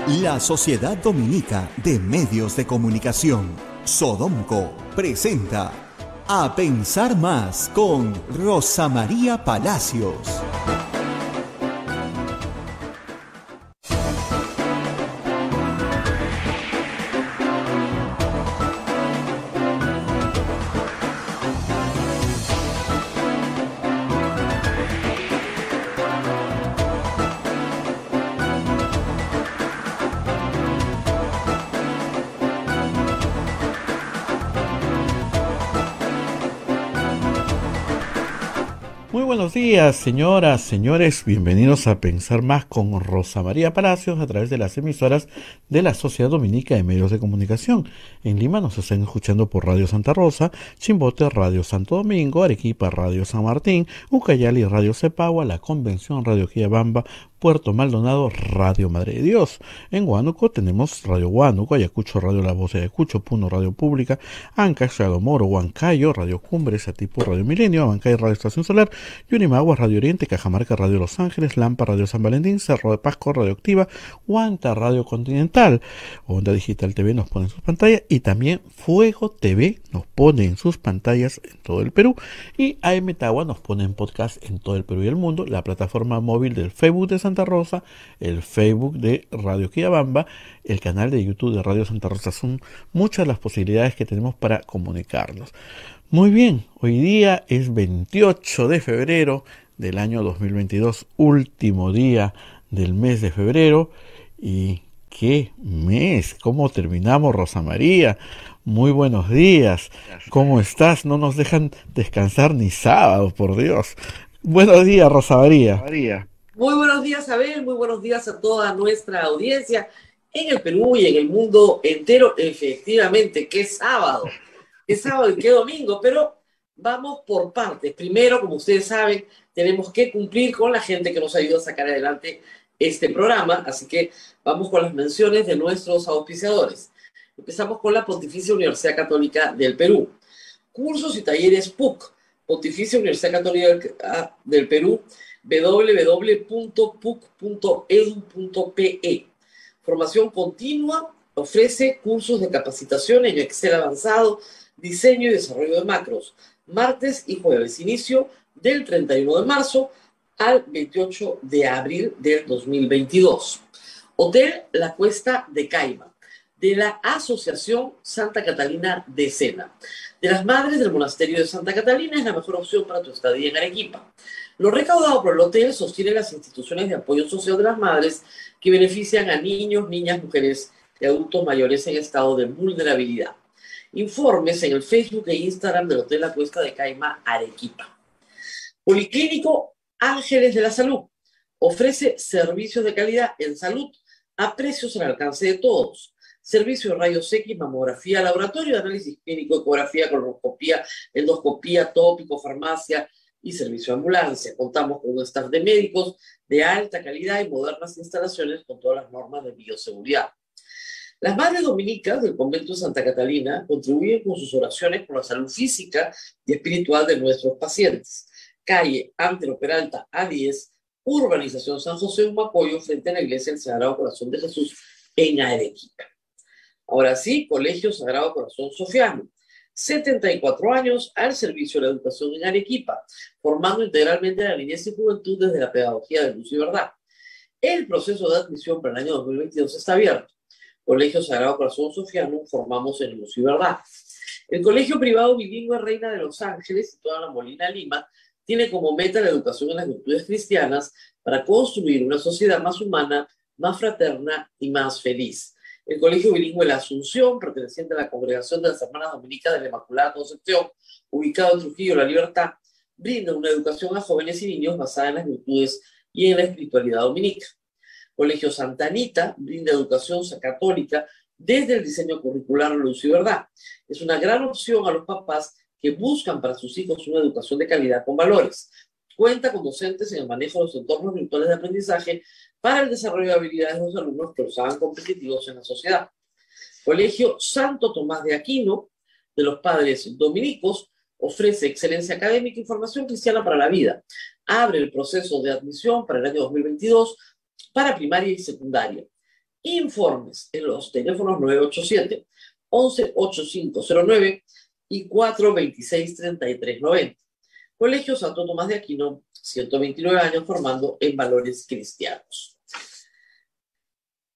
La Sociedad Dominica de Medios de Comunicación, Sodomco, presenta A Pensar Más con Rosa María Palacios. Muy buenos días, señoras, señores, bienvenidos a Pensar Más con Rosa María Palacios a través de las emisoras de la Sociedad Dominica de Medios de Comunicación. En Lima nos están escuchando por Radio Santa Rosa, Chimbote Radio Santo Domingo, Arequipa Radio San Martín, Ucayali Radio Cepagua, La Convención Radio Quillabamba, Puerto Maldonado Radio Madre de Dios. En Huánuco tenemos Radio Huánuco, Ayacucho Radio La Voz de Ayacucho, Puno Radio Pública, Ancash Radio Moro, Huancayo Radio Cumbres, Satipo Radio Milenio, Abancay Radio Estación Solar, Yunimagua Radio Oriente, Cajamarca Radio Los Ángeles, Lampa Radio San Valentín, Cerro de Pasco Radio Activa, Huanta Radio Continental, Onda Digital TV nos pone en sus pantallas y también Fuego TV nos pone en sus pantallas en todo el Perú y AM Tagua nos pone en podcast en todo el Perú y el mundo, la plataforma móvil del Facebook de Santa Rosa, el Facebook de Radio Quillabamba, el canal de YouTube de Radio Santa Rosa. Son muchas las posibilidades que tenemos para comunicarnos. Muy bien, hoy día es 28 de febrero del año 2022, último día del mes de febrero. Y qué mes, ¿cómo terminamos, Rosa María? Muy buenos días, ¿cómo estás? No nos dejan descansar ni sábado, por Dios. Buenos días, Rosa María. Muy buenos días, Abel, muy buenos días a toda nuestra audiencia en el Perú y en el mundo entero. Efectivamente, qué sábado y qué domingo, pero vamos por partes. Primero, como ustedes saben, tenemos que cumplir con la gente que nos ayuda a sacar adelante este programa, así que vamos con las menciones de nuestros auspiciadores. Empezamos con la Pontificia Universidad Católica del Perú. Cursos y talleres PUC, Pontificia Universidad Católica del Perú, www.puc.edu.pe. Formación continua, ofrece cursos de capacitación en Excel avanzado, diseño y desarrollo de macros, martes y jueves, inicio del 31 de marzo al 28 de abril del 2022. Hotel La Cuesta de Caima, de la Asociación Santa Catalina de Sena. De las Madres del Monasterio de Santa Catalina es la mejor opción para tu estadía en Arequipa. Lo recaudado por el hotel sostiene las instituciones de apoyo social de las madres que benefician a niños, niñas, mujeres y adultos mayores en estado de vulnerabilidad. Informes en el Facebook e Instagram del Hotel La Cuesta de Caima, Arequipa. Policlínico Ángeles de la Salud ofrece servicios de calidad en salud a precios al alcance de todos. Servicio de rayos X, mamografía, laboratorio de análisis clínico, ecografía, colonoscopía, endoscopía, tópico, farmacia y servicio de ambulancia. Contamos con un staff de médicos de alta calidad y modernas instalaciones con todas las normas de bioseguridad. Las madres dominicas del convento de Santa Catalina contribuyen con sus oraciones por la salud física y espiritual de nuestros pacientes. Calle Antero Peralta A10, Urbanización San José Humacoyo, frente a la Iglesia del Sagrado Corazón de Jesús en Arequipa. Ahora sí, Colegio Sagrado Corazón Sofiano. 74 años al servicio de la educación en Arequipa, formando integralmente a la niñez y juventud desde la pedagogía de luz y verdad. El proceso de admisión para el año 2022 está abierto. Colegio Sagrado Corazón Sofiano, formamos en luz y verdad. El Colegio Privado Bilingüe Reina de los Ángeles, situado en La Molina, Lima, tiene como meta la educación en las virtudes cristianas para construir una sociedad más humana, más fraterna y más feliz. El Colegio Bilingüe La Asunción, perteneciente a la Congregación de las Hermanas Dominicas de la Inmaculada Concepción, ubicado en Trujillo, La Libertad, brinda una educación a jóvenes y niños basada en las virtudes y en la espiritualidad dominica. Colegio Santa Anita brinda educación católica desde el diseño curricular Luz y Verdad. Es una gran opción a los papás que buscan para sus hijos una educación de calidad con valores. Cuenta con docentes en el manejo de los entornos virtuales de aprendizaje para el desarrollo de habilidades de los alumnos que los hagan competitivos en la sociedad. Colegio Santo Tomás de Aquino, de los Padres Dominicos, ofrece excelencia académica y formación cristiana para la vida. Abre el proceso de admisión para el año 2022 para primaria y secundaria. Informes en los teléfonos 987-11-8509 y 426-3390. Colegio Santo Tomás de Aquino, 129 años formando en valores cristianos.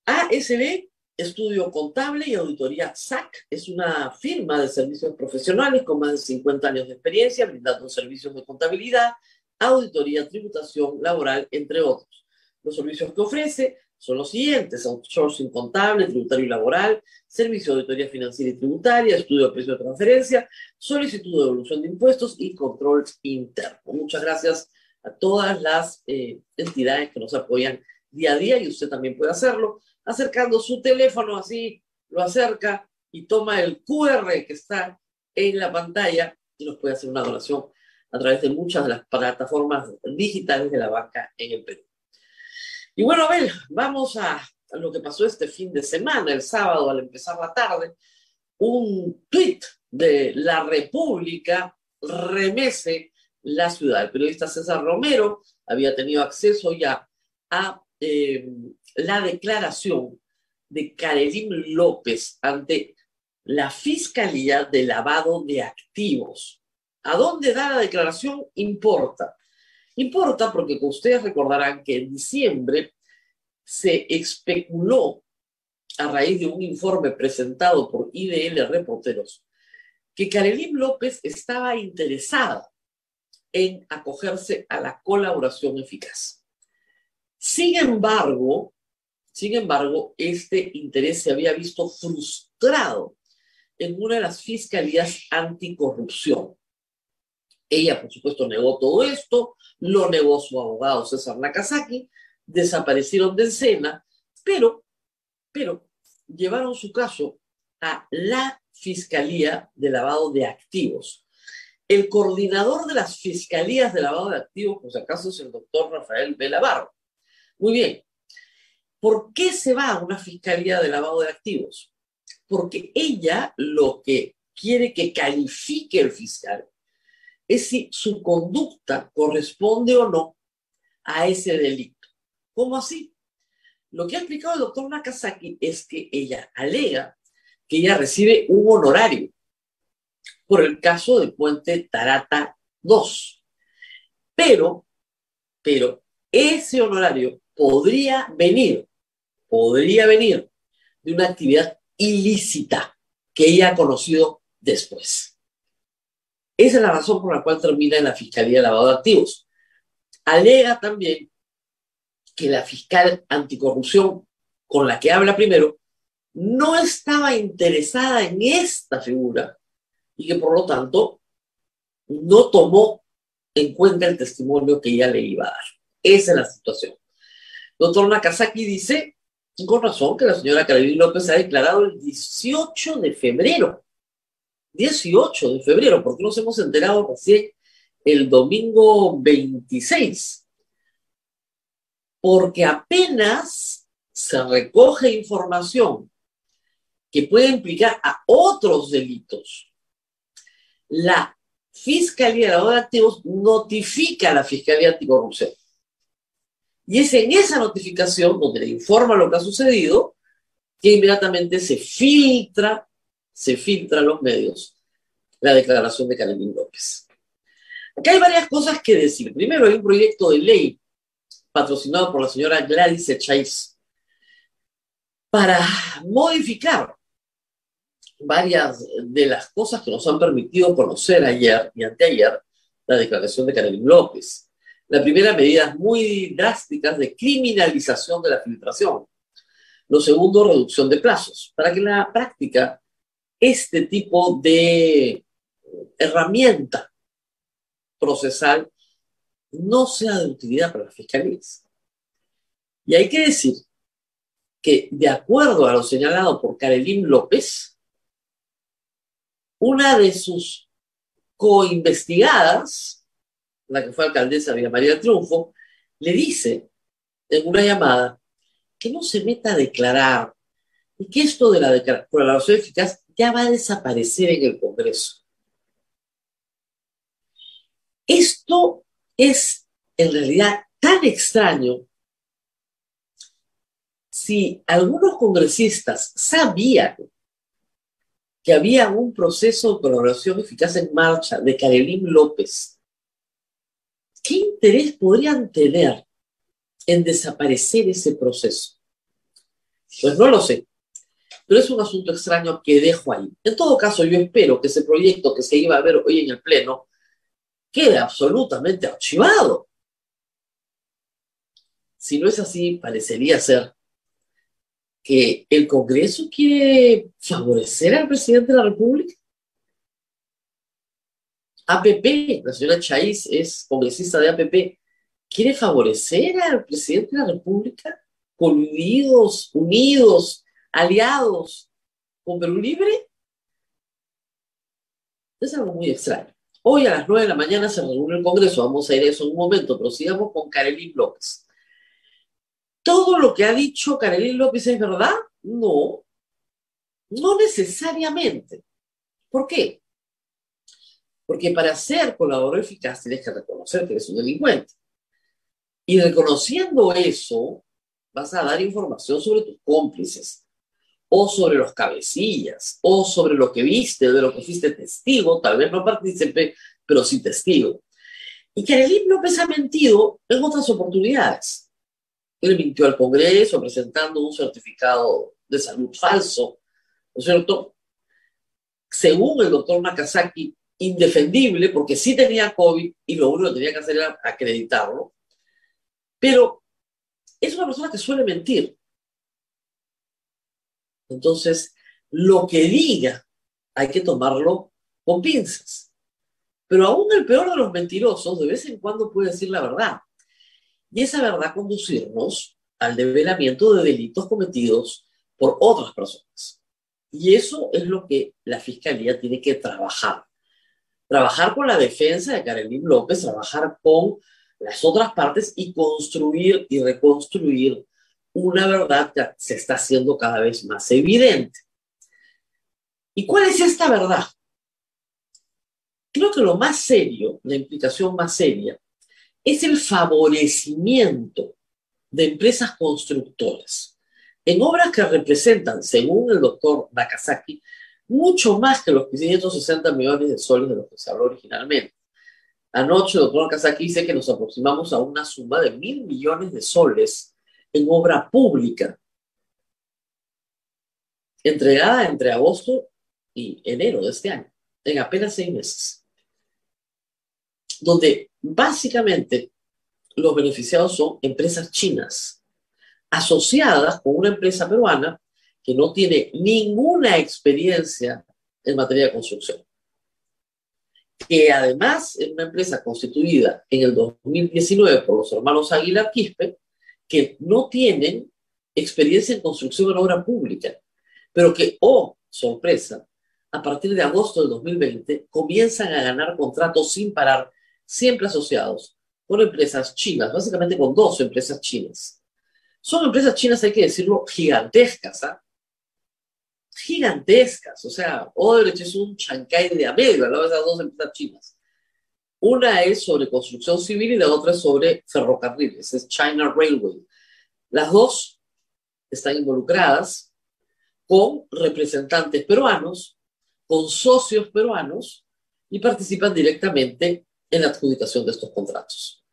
ASB, Estudio Contable y Auditoría SAC, es una firma de servicios profesionales con más de 50 años de experiencia, brindando servicios de contabilidad, auditoría, tributación, laboral, entre otros. Los servicios que ofrece son los siguientes: outsourcing contable, tributario y laboral, servicio de auditoría financiera y tributaria, estudio de precio de transferencia, solicitud de devolución de impuestos y control interno. Muchas gracias a todas las entidades que nos apoyan día a día, y usted también puede hacerlo acercando su teléfono, así lo acerca y toma el QR que está en la pantalla y nos puede hacer una donación a través de muchas de las plataformas digitales de la banca en el Perú. Y bueno, Abel, vamos a lo que pasó este fin de semana. El sábado, al empezar la tarde, un tuit de La República remece la ciudad. El periodista César Romero había tenido acceso ya a la declaración de Karelyn López ante la Fiscalía de Lavado de Activos. ¿A dónde da la declaración? Importa. Importa porque ustedes recordarán que en diciembre se especuló, a raíz de un informe presentado por IDL Reporteros, que Karelyn López estaba interesada en acogerse a la colaboración eficaz. Sin embargo, este interés se había visto frustrado en una de las fiscalías anticorrupción. Ella, por supuesto, negó todo esto, lo negó su abogado César Nakazaki, desaparecieron de escena, pero llevaron su caso a la Fiscalía de Lavado de Activos. El coordinador de las fiscalías de lavado de activos, por si acaso, es el doctor Rafael Belabarro. Muy bien. ¿Por qué se va a una fiscalía de lavado de activos? Porque ella lo que quiere que califique el fiscal es si su conducta corresponde o no a ese delito. ¿Cómo así? Lo que ha explicado el doctor Nakazaki es que ella alega que ella recibe un honorario por el caso de Puente Tarata 2. Pero ese honorario podría venir de una actividad ilícita que ella ha conocido después. Esa es la razón por la cual termina en la Fiscalía de Lavado de Activos. Alega también que la fiscal anticorrupción con la que habla primero no estaba interesada en esta figura y que por lo tanto no tomó en cuenta el testimonio que ella le iba a dar. Esa es la situación. Doctor Nakazaki dice, con razón, que la señora Karelyn López ha declarado el 18 de febrero. 18 de febrero, porque nos hemos enterado recién el domingo 26. Porque apenas se recoge información que puede implicar a otros delitos, la Fiscalía de Lavado de Activos notifica a la Fiscalía Anticorrupción. Y es en esa notificación donde le informa lo que ha sucedido que inmediatamente se filtra a los medios la declaración de Karelyn López. Acá hay varias cosas que decir. Primero, hay un proyecto de ley patrocinado por la señora Gladys Echaiz para modificar varias de las cosas que nos han permitido conocer ayer y anteayer la declaración de Karelyn López. La primera, medidas muy drásticas de criminalización de la filtración. Lo segundo, reducción de plazos, para que en la práctica este tipo de herramienta procesal no sea de utilidad para las fiscalías. Y hay que decir que, de acuerdo a lo señalado por Karelyn López, una de sus coinvestigadas, la que fue alcaldesa de Villa María del Triunfo, le dice en una llamada que no se meta a declarar y que esto de la colaboración eficaz ya va a desaparecer en el Congreso. Esto es en realidad tan extraño si algunos congresistas sabían que había un proceso de colaboración eficaz en marcha de Karelyn López, ¿qué interés podrían tener en desaparecer ese proceso? Pues no lo sé, pero es un asunto extraño que dejo ahí. En todo caso, yo espero que ese proyecto que se iba a ver hoy en el Pleno quede absolutamente archivado. Si no es así, parecería ser que el Congreso quiere favorecer al presidente de la República. APP, la señora Chaiz es congresista de APP, quiere favorecer al presidente de la República, coludidos, unidos, aliados con Perú Libre. Es algo muy extraño. Hoy a las 9 de la mañana se reúne el Congreso, vamos a ir a eso en un momento, pero sigamos con Karelyn López. ¿Todo lo que ha dicho Karelyn López es verdad? No, no necesariamente. ¿Por qué? Porque para ser colaborador eficaz tienes que reconocer que eres un delincuente. Y reconociendo eso, vas a dar información sobre tus cómplices, o sobre los cabecillas, o sobre lo que viste, de lo que fuiste testigo, tal vez no partícipe, pero sí testigo. Y Karelyn López ha mentido en otras oportunidades. Él mintió al Congreso presentando un certificado de salud falso, ¿no es cierto? Según el doctor Nakazaki, indefendible, porque sí tenía COVID y lo único que tenía que hacer era acreditarlo. Pero es una persona que suele mentir. Entonces, lo que diga hay que tomarlo con pinzas. Pero aún el peor de los mentirosos de vez en cuando puede decir la verdad. Y esa verdad conducirnos al develamiento de delitos cometidos por otras personas. Y eso es lo que la Fiscalía tiene que trabajar. Trabajar con la defensa de Karelyn López, trabajar con las otras partes y construir y reconstruir una verdad que se está haciendo cada vez más evidente. ¿Y cuál es esta verdad? Creo que lo más serio, la implicación más seria, es el favorecimiento de empresas constructoras en obras que representan, según el doctor Nakazaki, mucho más que los 560 millones de soles de los que se habló originalmente. Anoche el doctor Nakazaki dice que nos aproximamos a una suma de 1.000 millones de soles en obra pública, entregada entre agosto y enero de este año, en apenas 6 meses, donde básicamente los beneficiados son empresas chinas asociadas con una empresa peruana que no tiene ninguna experiencia en materia de construcción, que además es una empresa constituida en el 2019 por los hermanos Aguilar Quispe, que no tienen experiencia en construcción en obra pública, pero que, oh, sorpresa, a partir de agosto del 2020 comienzan a ganar contratos sin parar, siempre asociados con empresas chinas, básicamente con 2 empresas chinas. Son empresas chinas, hay que decirlo, gigantescas, ¿ah? Gigantescas. O sea, Odebrecht es un Chancay de a medio al lado de esas 2 empresas chinas. Una es sobre construcción civil y la otra es sobre ferrocarriles, es China Railway. Las 2 están involucradas con representantes peruanos, con socios peruanos y participan directamente en la adjudicación de estos contratos.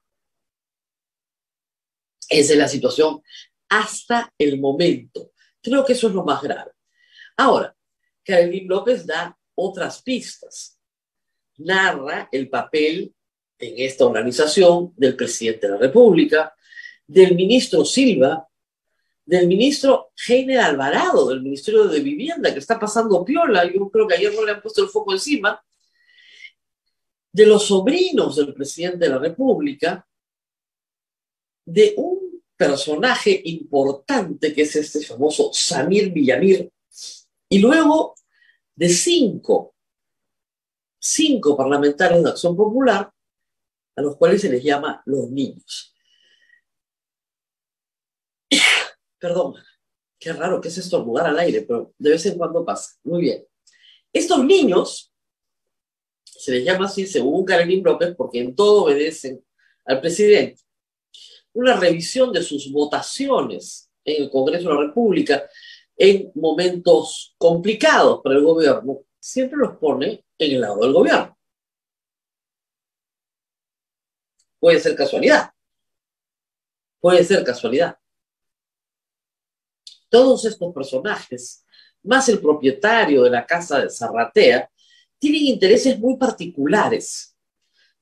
Esa es la situación hasta el momento. Creo que eso es lo más grave. Ahora, Karelyn López da otras pistas. Narra el papel en esta organización del presidente de la República, del ministro Silva, del ministro Heiner Alvarado, del Ministerio de Vivienda, que está pasando piola. Yo creo que ayer no le han puesto el foco encima. De los sobrinos del presidente de la República, de un personaje importante que es este famoso Samir Villamir, y luego de cinco parlamentarios de Acción Popular, a los cuales se les llama los niños. Perdón, qué raro que es estornudar al aire, pero de vez en cuando pasa. Muy bien. Estos niños se les llama así según Karelyn López porque en todo obedecen al presidente. Una revisión de sus votaciones en el Congreso de la República, en momentos complicados para el gobierno, siempre los pone en el lado del gobierno. Puede ser casualidad. Puede ser casualidad. Todos estos personajes, más el propietario de la casa de Zarratea, tienen intereses muy particulares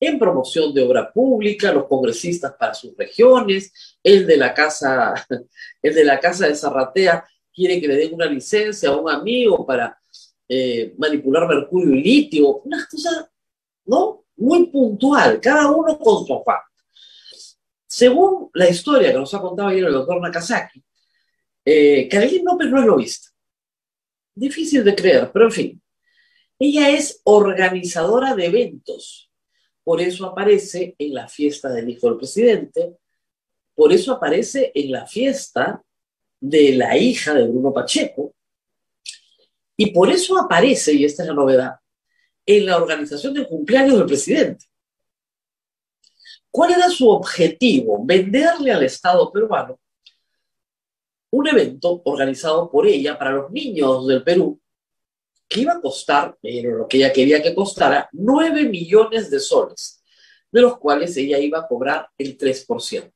en promoción de obra pública, los congresistas para sus regiones, el de la casa de Zarratea quiere que le den una licencia a un amigo para manipular mercurio y litio, una cosa, ¿no? Muy puntual, cada uno con su afán. Según la historia que nos ha contado ayer el doctor Nakazaki, Carolina López no es lobista. Difícil de creer, pero en fin. Ella es organizadora de eventos. Por eso aparece en la fiesta del hijo del presidente. Por eso aparece en la fiesta de la hija de Bruno Pacheco. Y por eso aparece, y esta es la novedad, en la organización del cumpleaños del presidente. ¿Cuál era su objetivo? Venderle al Estado peruano un evento organizado por ella para los niños del Perú que iba a costar, pero lo que ella quería que costara, 9 millones de soles, de los cuales ella iba a cobrar el 3%.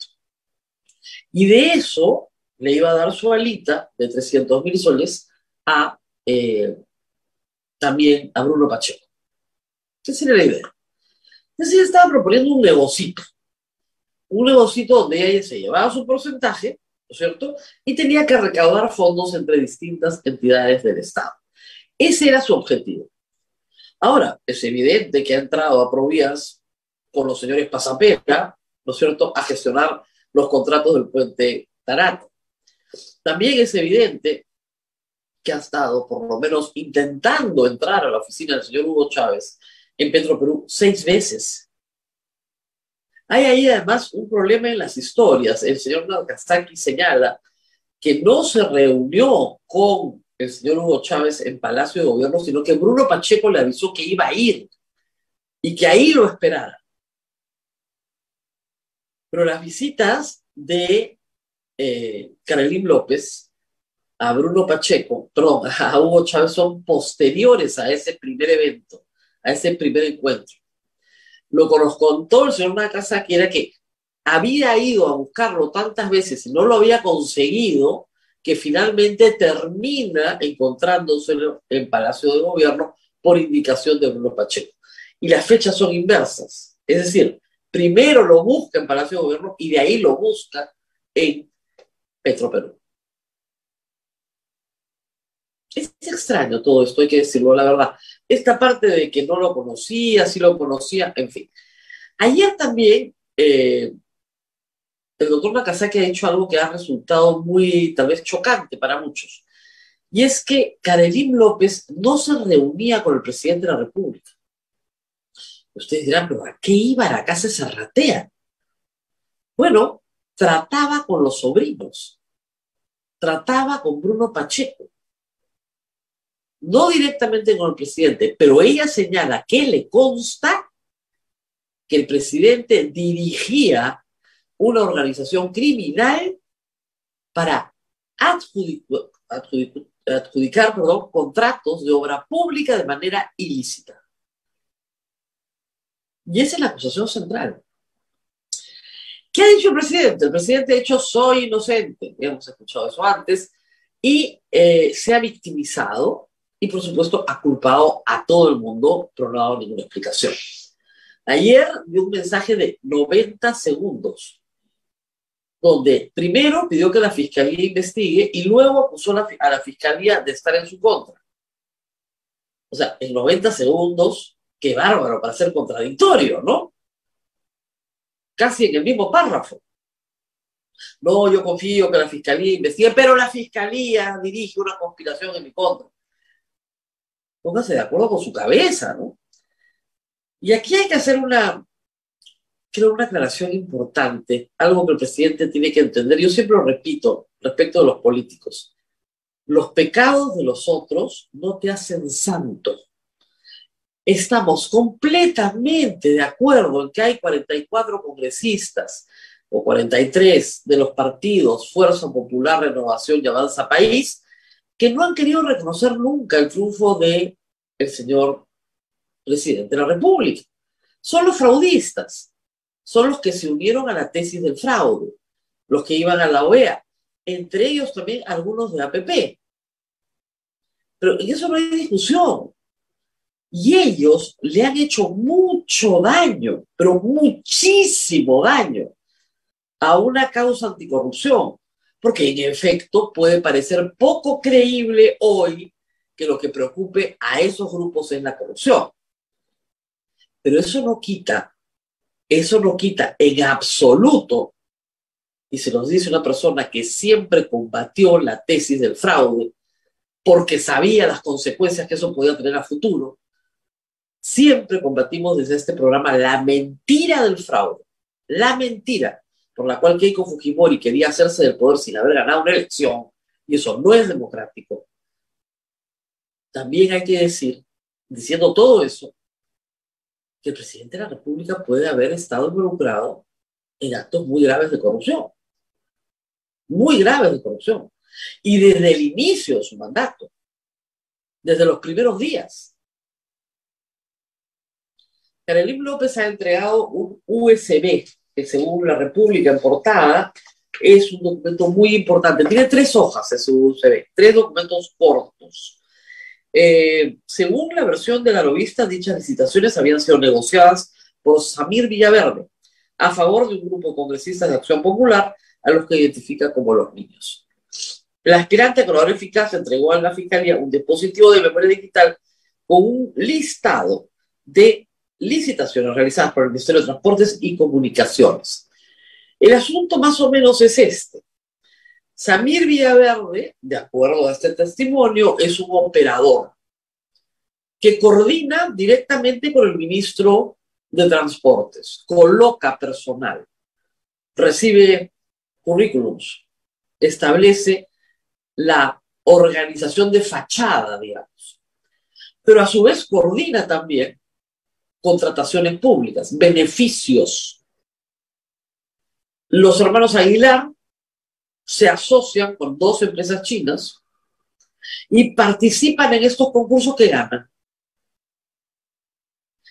Y de eso le iba a dar su alita de 300.000 soles a también a Bruno Pacheco. ¿Qué sería la idea? Entonces ella estaba proponiendo un negocito donde ella se llevaba su porcentaje, ¿no es cierto? Y tenía que recaudar fondos entre distintas entidades del Estado. Ese era su objetivo. Ahora, es evidente que ha entrado a Provías con los señores Pasapera, ¿no es cierto?, a gestionar los contratos del puente Tarata. También es evidente que ha estado, por lo menos, intentando entrar a la oficina del señor Hugo Chávez en Petroperú 6 veces. Hay ahí además un problema en las historias. El señor Nakazaki señala que no se reunió con el señor Hugo Chávez en Palacio de Gobierno, sino que Bruno Pacheco le avisó que iba a ir y que ahí lo esperara. Pero las visitas de Carolina López a Bruno Pacheco, perdón, a Hugo Chávez son posteriores a ese primer evento, a ese primer encuentro. Lo que nos contó el señor Nakazaki era que había ido a buscarlo tantas veces y no lo había conseguido, que finalmente termina encontrándoselo en Palacio de Gobierno por indicación de Bruno Pacheco. Y las fechas son inversas. Es decir, primero lo busca en Palacio de Gobierno y de ahí lo busca en Petroperú. Es extraño todo esto, hay que decirlo, la verdad. Esta parte de que no lo conocía, sí lo conocía, en fin. Ayer también el doctor Nakazaki ha hecho algo que ha resultado muy, tal vez, chocante para muchos. Y es que Carolina López no se reunía con el presidente de la República. Ustedes dirán, ¿pero a qué iba a la casa de Zarratea? Bueno, trataba con los sobrinos. Trataba con Bruno Pacheco. No directamente con el presidente, pero ella señala que le consta que el presidente dirigía una organización criminal para adjudicar contratos de obra pública de manera ilícita. Y esa es la acusación central. ¿Qué ha dicho el presidente? El presidente ha dicho, soy inocente. Hemos escuchado eso antes. Y se ha victimizado y, por supuesto, ha culpado a todo el mundo, pero no ha dado ninguna explicación. Ayer dio un mensaje de 90 segundos, donde primero pidió que la fiscalía investigue y luego acusó a la fiscalía de estar en su contra. O sea, en 90 segundos, qué bárbaro para ser contradictorio, ¿no? Casi en el mismo párrafo. No, yo confío que la fiscalía investigue, pero la fiscalía dirige una conspiración en mi contra. Póngase de acuerdo con su cabeza, ¿no? Y aquí hay que hacer una aclaración importante, algo que el presidente tiene que entender. Yo siempre lo repito respecto de los políticos. Los pecados de los otros no te hacen santo. Estamos completamente de acuerdo en que hay 44 congresistas o 43 de los partidos Fuerza Popular, Renovación y Avanza País, que no han querido reconocer nunca el triunfo del señor presidente de la República. Son los fraudistas, son los que se unieron a la tesis del fraude, los que iban a la OEA, entre ellos también algunos de APP. Pero en eso no hay discusión. Y ellos le han hecho mucho daño, pero muchísimo daño, a una causa anticorrupción, porque en efecto puede parecer poco creíble hoy que lo que preocupe a esos grupos es la corrupción. Pero eso no quita en absoluto, y se nos dice una persona que siempre combatió la tesis del fraude, porque sabía las consecuencias que eso podía tener a futuro. Siempre combatimos desde este programa la mentira del fraude, la mentira por la cual Keiko Fujimori quería hacerse del poder sin haber ganado una elección, y eso no es democrático. También hay que decir, diciendo todo eso, que el presidente de la República puede haber estado involucrado en actos muy graves de corrupción, muy graves de corrupción, y desde el inicio de su mandato, desde los primeros días. Karelim López ha entregado un USB, que según la República en portada, es un documento muy importante. Tiene 3 hojas ese USB, 3 documentos cortos. Según la versión de la lobista, dichas licitaciones habían sido negociadas por Samir Villaverde a favor de un grupo de congresistas de Acción Popular a los que identifica como los niños. El aspirante Ecuador Eficaz entregó a la Fiscalía un dispositivo de memoria digital con un listado de licitaciones realizadas por el Ministerio de Transportes y Comunicaciones. El asunto más o menos es este. Samir Villaverde, de acuerdo a este testimonio, es un operador que coordina directamente con el ministro de Transportes, coloca personal, recibe currículums, establece la organización de fachada, digamos, pero a su vez coordina también contrataciones públicas, beneficios. Los hermanos Aguilar se asocian con 2 empresas chinas y participan en estos concursos que ganan.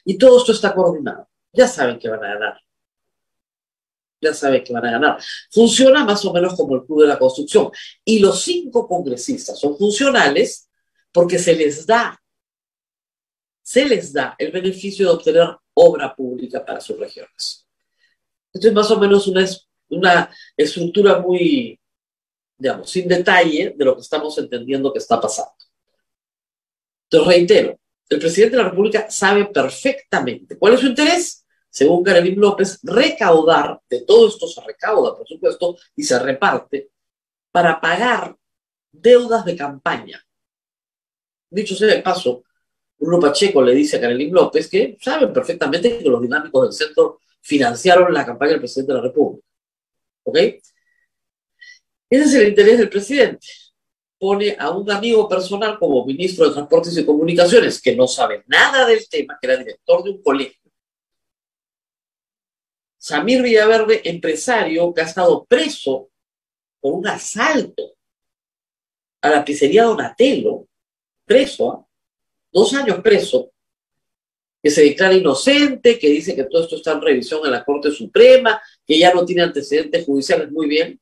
Y todo esto está coordinado. Ya saben que van a ganar. Ya saben que van a ganar. Funciona más o menos como el Club de la Construcción. Y los 5 congresistas son funcionales porque se les da el beneficio de obtener obra pública para sus regiones. Esto es más o menos una estructura muy, digamos, sin detalle de lo que estamos entendiendo que está pasando. Entonces, reitero, el presidente de la República sabe perfectamente cuál es su interés, según Karelim López, recaudar, de todo esto se recauda, por supuesto, y se reparte, para pagar deudas de campaña. Dicho sea de paso, Bruno Pacheco le dice a Karelim López que saben perfectamente que los dinámicos del centro financiaron la campaña del presidente de la República. ¿Ok? Ese es el interés del presidente. Pone a un amigo personal como ministro de Transportes y Comunicaciones, que no sabe nada del tema, que era director de un colegio. Samir Villaverde, empresario que ha estado preso por un asalto a la pizzería Donatello, preso, 2 años preso, que se declara inocente, que dice que todo esto está en revisión en la Corte Suprema, que ya no tiene antecedentes judiciales, muy bien,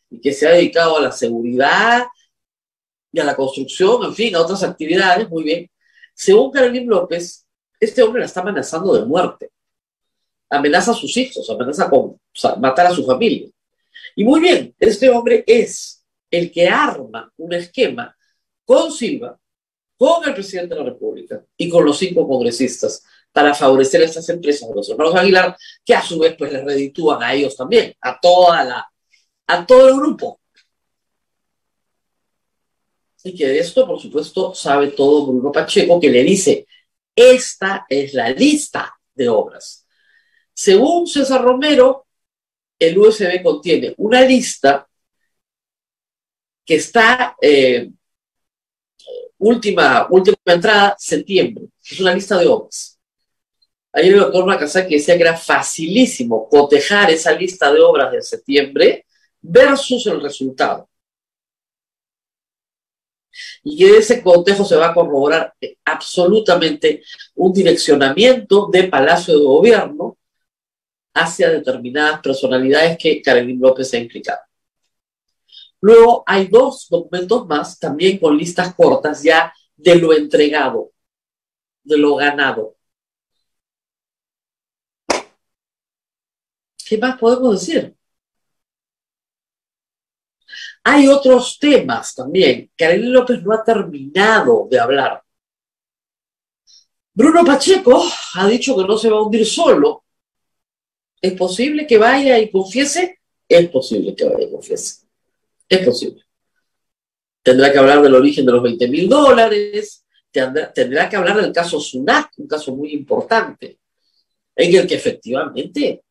y que se ha dedicado a la seguridad y a la construcción, en fin, a otras actividades, muy bien. Según Karelim López, este hombre la está amenazando de muerte. Amenaza a sus hijos, amenaza con matar a su familia. Y muy bien, este hombre es el que arma un esquema con Silva, con el presidente de la República y con los 5 congresistas para favorecer a estas empresas, a los hermanos Aguilar, que a su vez pues les reditúan a ellos también, a todo el grupo. Y que de esto, por supuesto, sabe todo Bruno Pacheco, que le dice, esta es la lista de obras. Según César Romero, el USB contiene una lista que está, última entrada, septiembre. Es una lista de obras. Ayer el doctor Nakazaki decía que era facilísimo cotejar esa lista de obras de septiembre versus el resultado. Y que de ese cotejo se va a corroborar absolutamente un direccionamiento de Palacio de Gobierno hacia determinadas personalidades que Karelin López ha implicado. Luego hay 2 documentos más, también con listas cortas ya de lo entregado, de lo ganado. ¿Qué más podemos decir? Hay otros temas también. Karelin López no ha terminado de hablar. Bruno Pacheco ha dicho que no se va a hundir solo. ¿Es posible que vaya y confiese? Es posible que vaya y confiese. Es posible. Tendrá que hablar del origen de los $20,000. Tendrá que hablar del caso Sunac, un caso muy importante, en el que efectivamente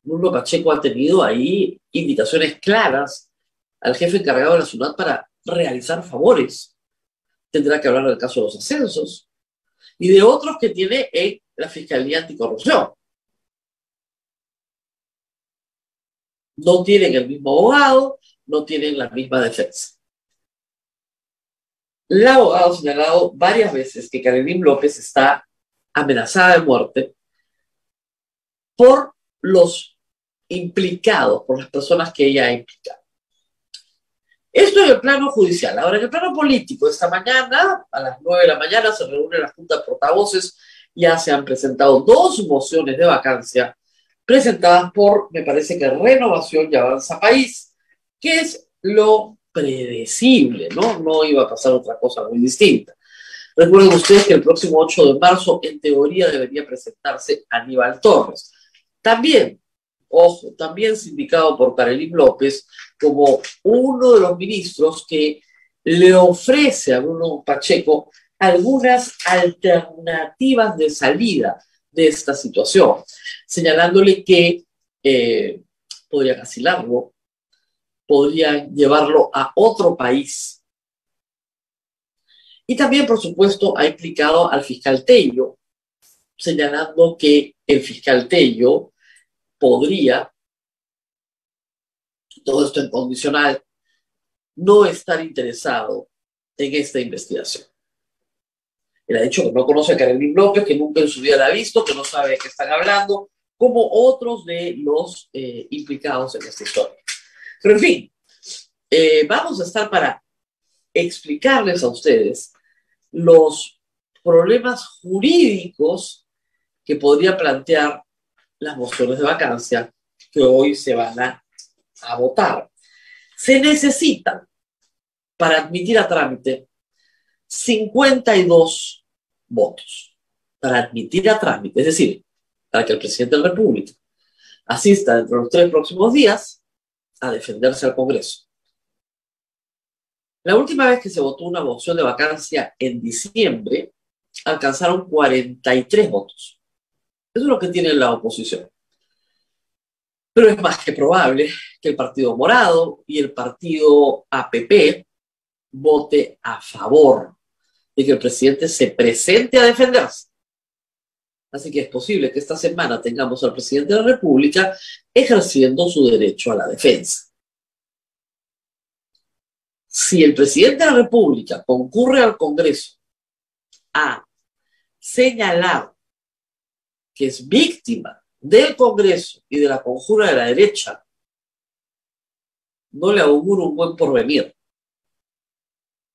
Bruno Pacheco ha tenido ahí indicaciones claras al jefe encargado de la SUNAT para realizar favores. Tendrá que hablar del caso de los ascensos y de otros que tiene en la Fiscalía Anticorrupción. No tienen el mismo abogado, no tienen la misma defensa. El abogado ha señalado varias veces que Karelin López está amenazada de muerte por los implicados, por las personas que ella ha implicado. Esto en el plano judicial. Ahora, en el plano político, esta mañana, a las 9 de la mañana, se reúne la Junta de Portavoces. Ya se han presentado 2 mociones de vacancia presentadas por, me parece que Renovación y Avanza País, que es lo predecible, ¿no? No iba a pasar otra cosa muy distinta. Recuerden ustedes que el próximo 8 de marzo, en teoría, debería presentarse Aníbal Torres. También, ojo, también sindicado por Karelin López como uno de los ministros que le ofrece a Bruno Pacheco algunas alternativas de salida de esta situación, señalándole que podrían asilarlo, podrían llevarlo a otro país. Y también, por supuesto, ha implicado al fiscal Tello, señalando que el fiscal Tello podría, todo esto en condicional, no estar interesado en esta investigación. Él ha dicho que no conoce a Karelin López, que nunca en su vida la ha visto, que no sabe de qué están hablando, como otros de los implicados en esta historia. Pero en fin, vamos a estar para explicarles a ustedes los problemas jurídicos que podría plantear las mociones de vacancia que hoy se van a votar. Se necesitan, para admitir a trámite, 52 votos. Para admitir a trámite, es decir, para que el presidente de la República asista dentro de los 3 próximos días a defenderse al Congreso. La última vez que se votó una moción de vacancia en diciembre, alcanzaron 43 votos. Eso es lo que tiene la oposición. Pero es más que probable que el Partido Morado y el Partido APP vote a favor de que el presidente se presente a defenderse. Así que es posible que esta semana tengamos al presidente de la República ejerciendo su derecho a la defensa. Si el presidente de la República concurre al Congreso a señalar que es víctima del Congreso y de la conjura de la derecha, no le auguro un buen porvenir.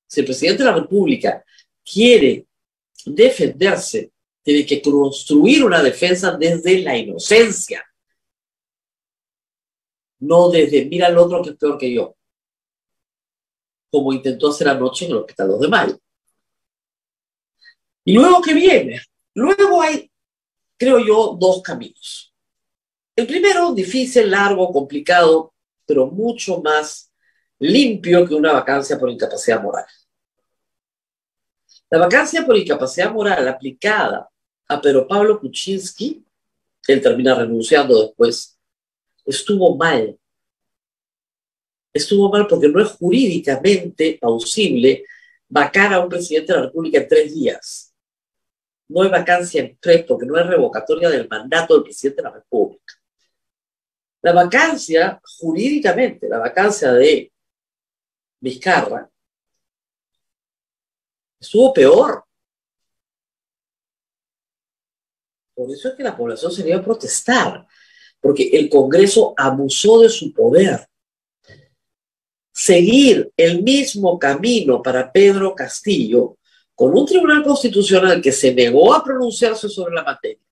Si el presidente de la República quiere defenderse, tiene que construir una defensa desde la inocencia, no desde mira al otro que es peor que yo, como intentó hacer anoche en el Hospital 2 de Mayo. ¿Y luego qué viene? Luego hay, creo yo, 2 caminos. El primero, difícil, largo, complicado, pero mucho más limpio que una vacancia por incapacidad moral. La vacancia por incapacidad moral aplicada a Pedro Pablo Kuczynski, él termina renunciando después, estuvo mal. Estuvo mal porque no es jurídicamente plausible vacar a un presidente de la República en 3 días. no hay vacancia en PREP porque no hay revocatoria del mandato del presidente de la República. La vacancia, jurídicamente, la vacancia de Vizcarra, estuvo peor. Por eso es que la población se iba a protestar, porque el Congreso abusó de su poder. Seguir el mismo camino para Pedro Castillo, con un tribunal constitucional que se negó a pronunciarse sobre la materia.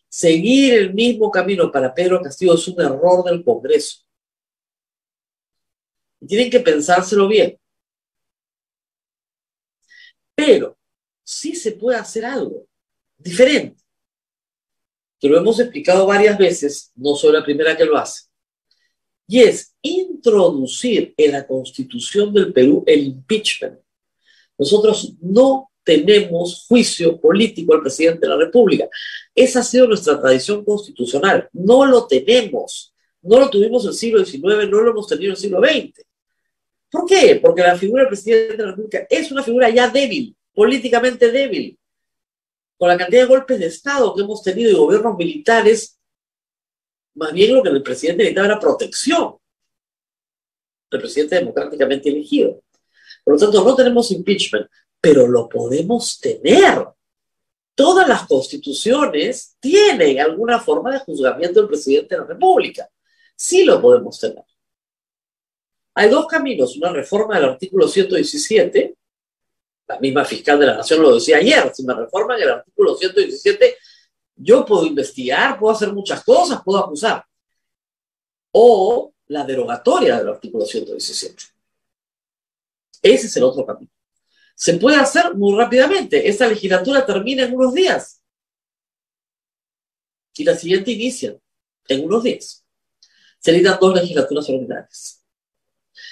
Seguir el mismo camino para Pedro Castillo es un error del Congreso. Tienen que pensárselo bien. Pero sí se puede hacer algo diferente, que lo hemos explicado varias veces, no soy la primera que lo hace, y es introducir en la Constitución del Perú el impeachment. Nosotros no tenemos juicio político al presidente de la República. Esa ha sido nuestra tradición constitucional. No lo tenemos. No lo tuvimos en el siglo XIX, no lo hemos tenido en el siglo XX. ¿Por qué? Porque la figura del presidente de la República es una figura ya débil, políticamente débil. Con la cantidad de golpes de Estado que hemos tenido y gobiernos militares, más bien lo que el presidente necesitaba era protección del presidente democráticamente elegido. Por lo tanto, no tenemos impeachment, pero lo podemos tener. Todas las constituciones tienen alguna forma de juzgamiento del presidente de la República. Sí lo podemos tener. Hay dos caminos, una reforma del artículo 117, la misma fiscal de la Nación lo decía ayer, si me reforman el artículo 117, yo puedo investigar, puedo hacer muchas cosas, puedo acusar. O la derogatoria del artículo 117. Ese es el otro camino. Se puede hacer muy rápidamente. Esta legislatura termina en unos días. Y la siguiente inicia en unos días. Se necesitan 2 legislaturas ordinarias.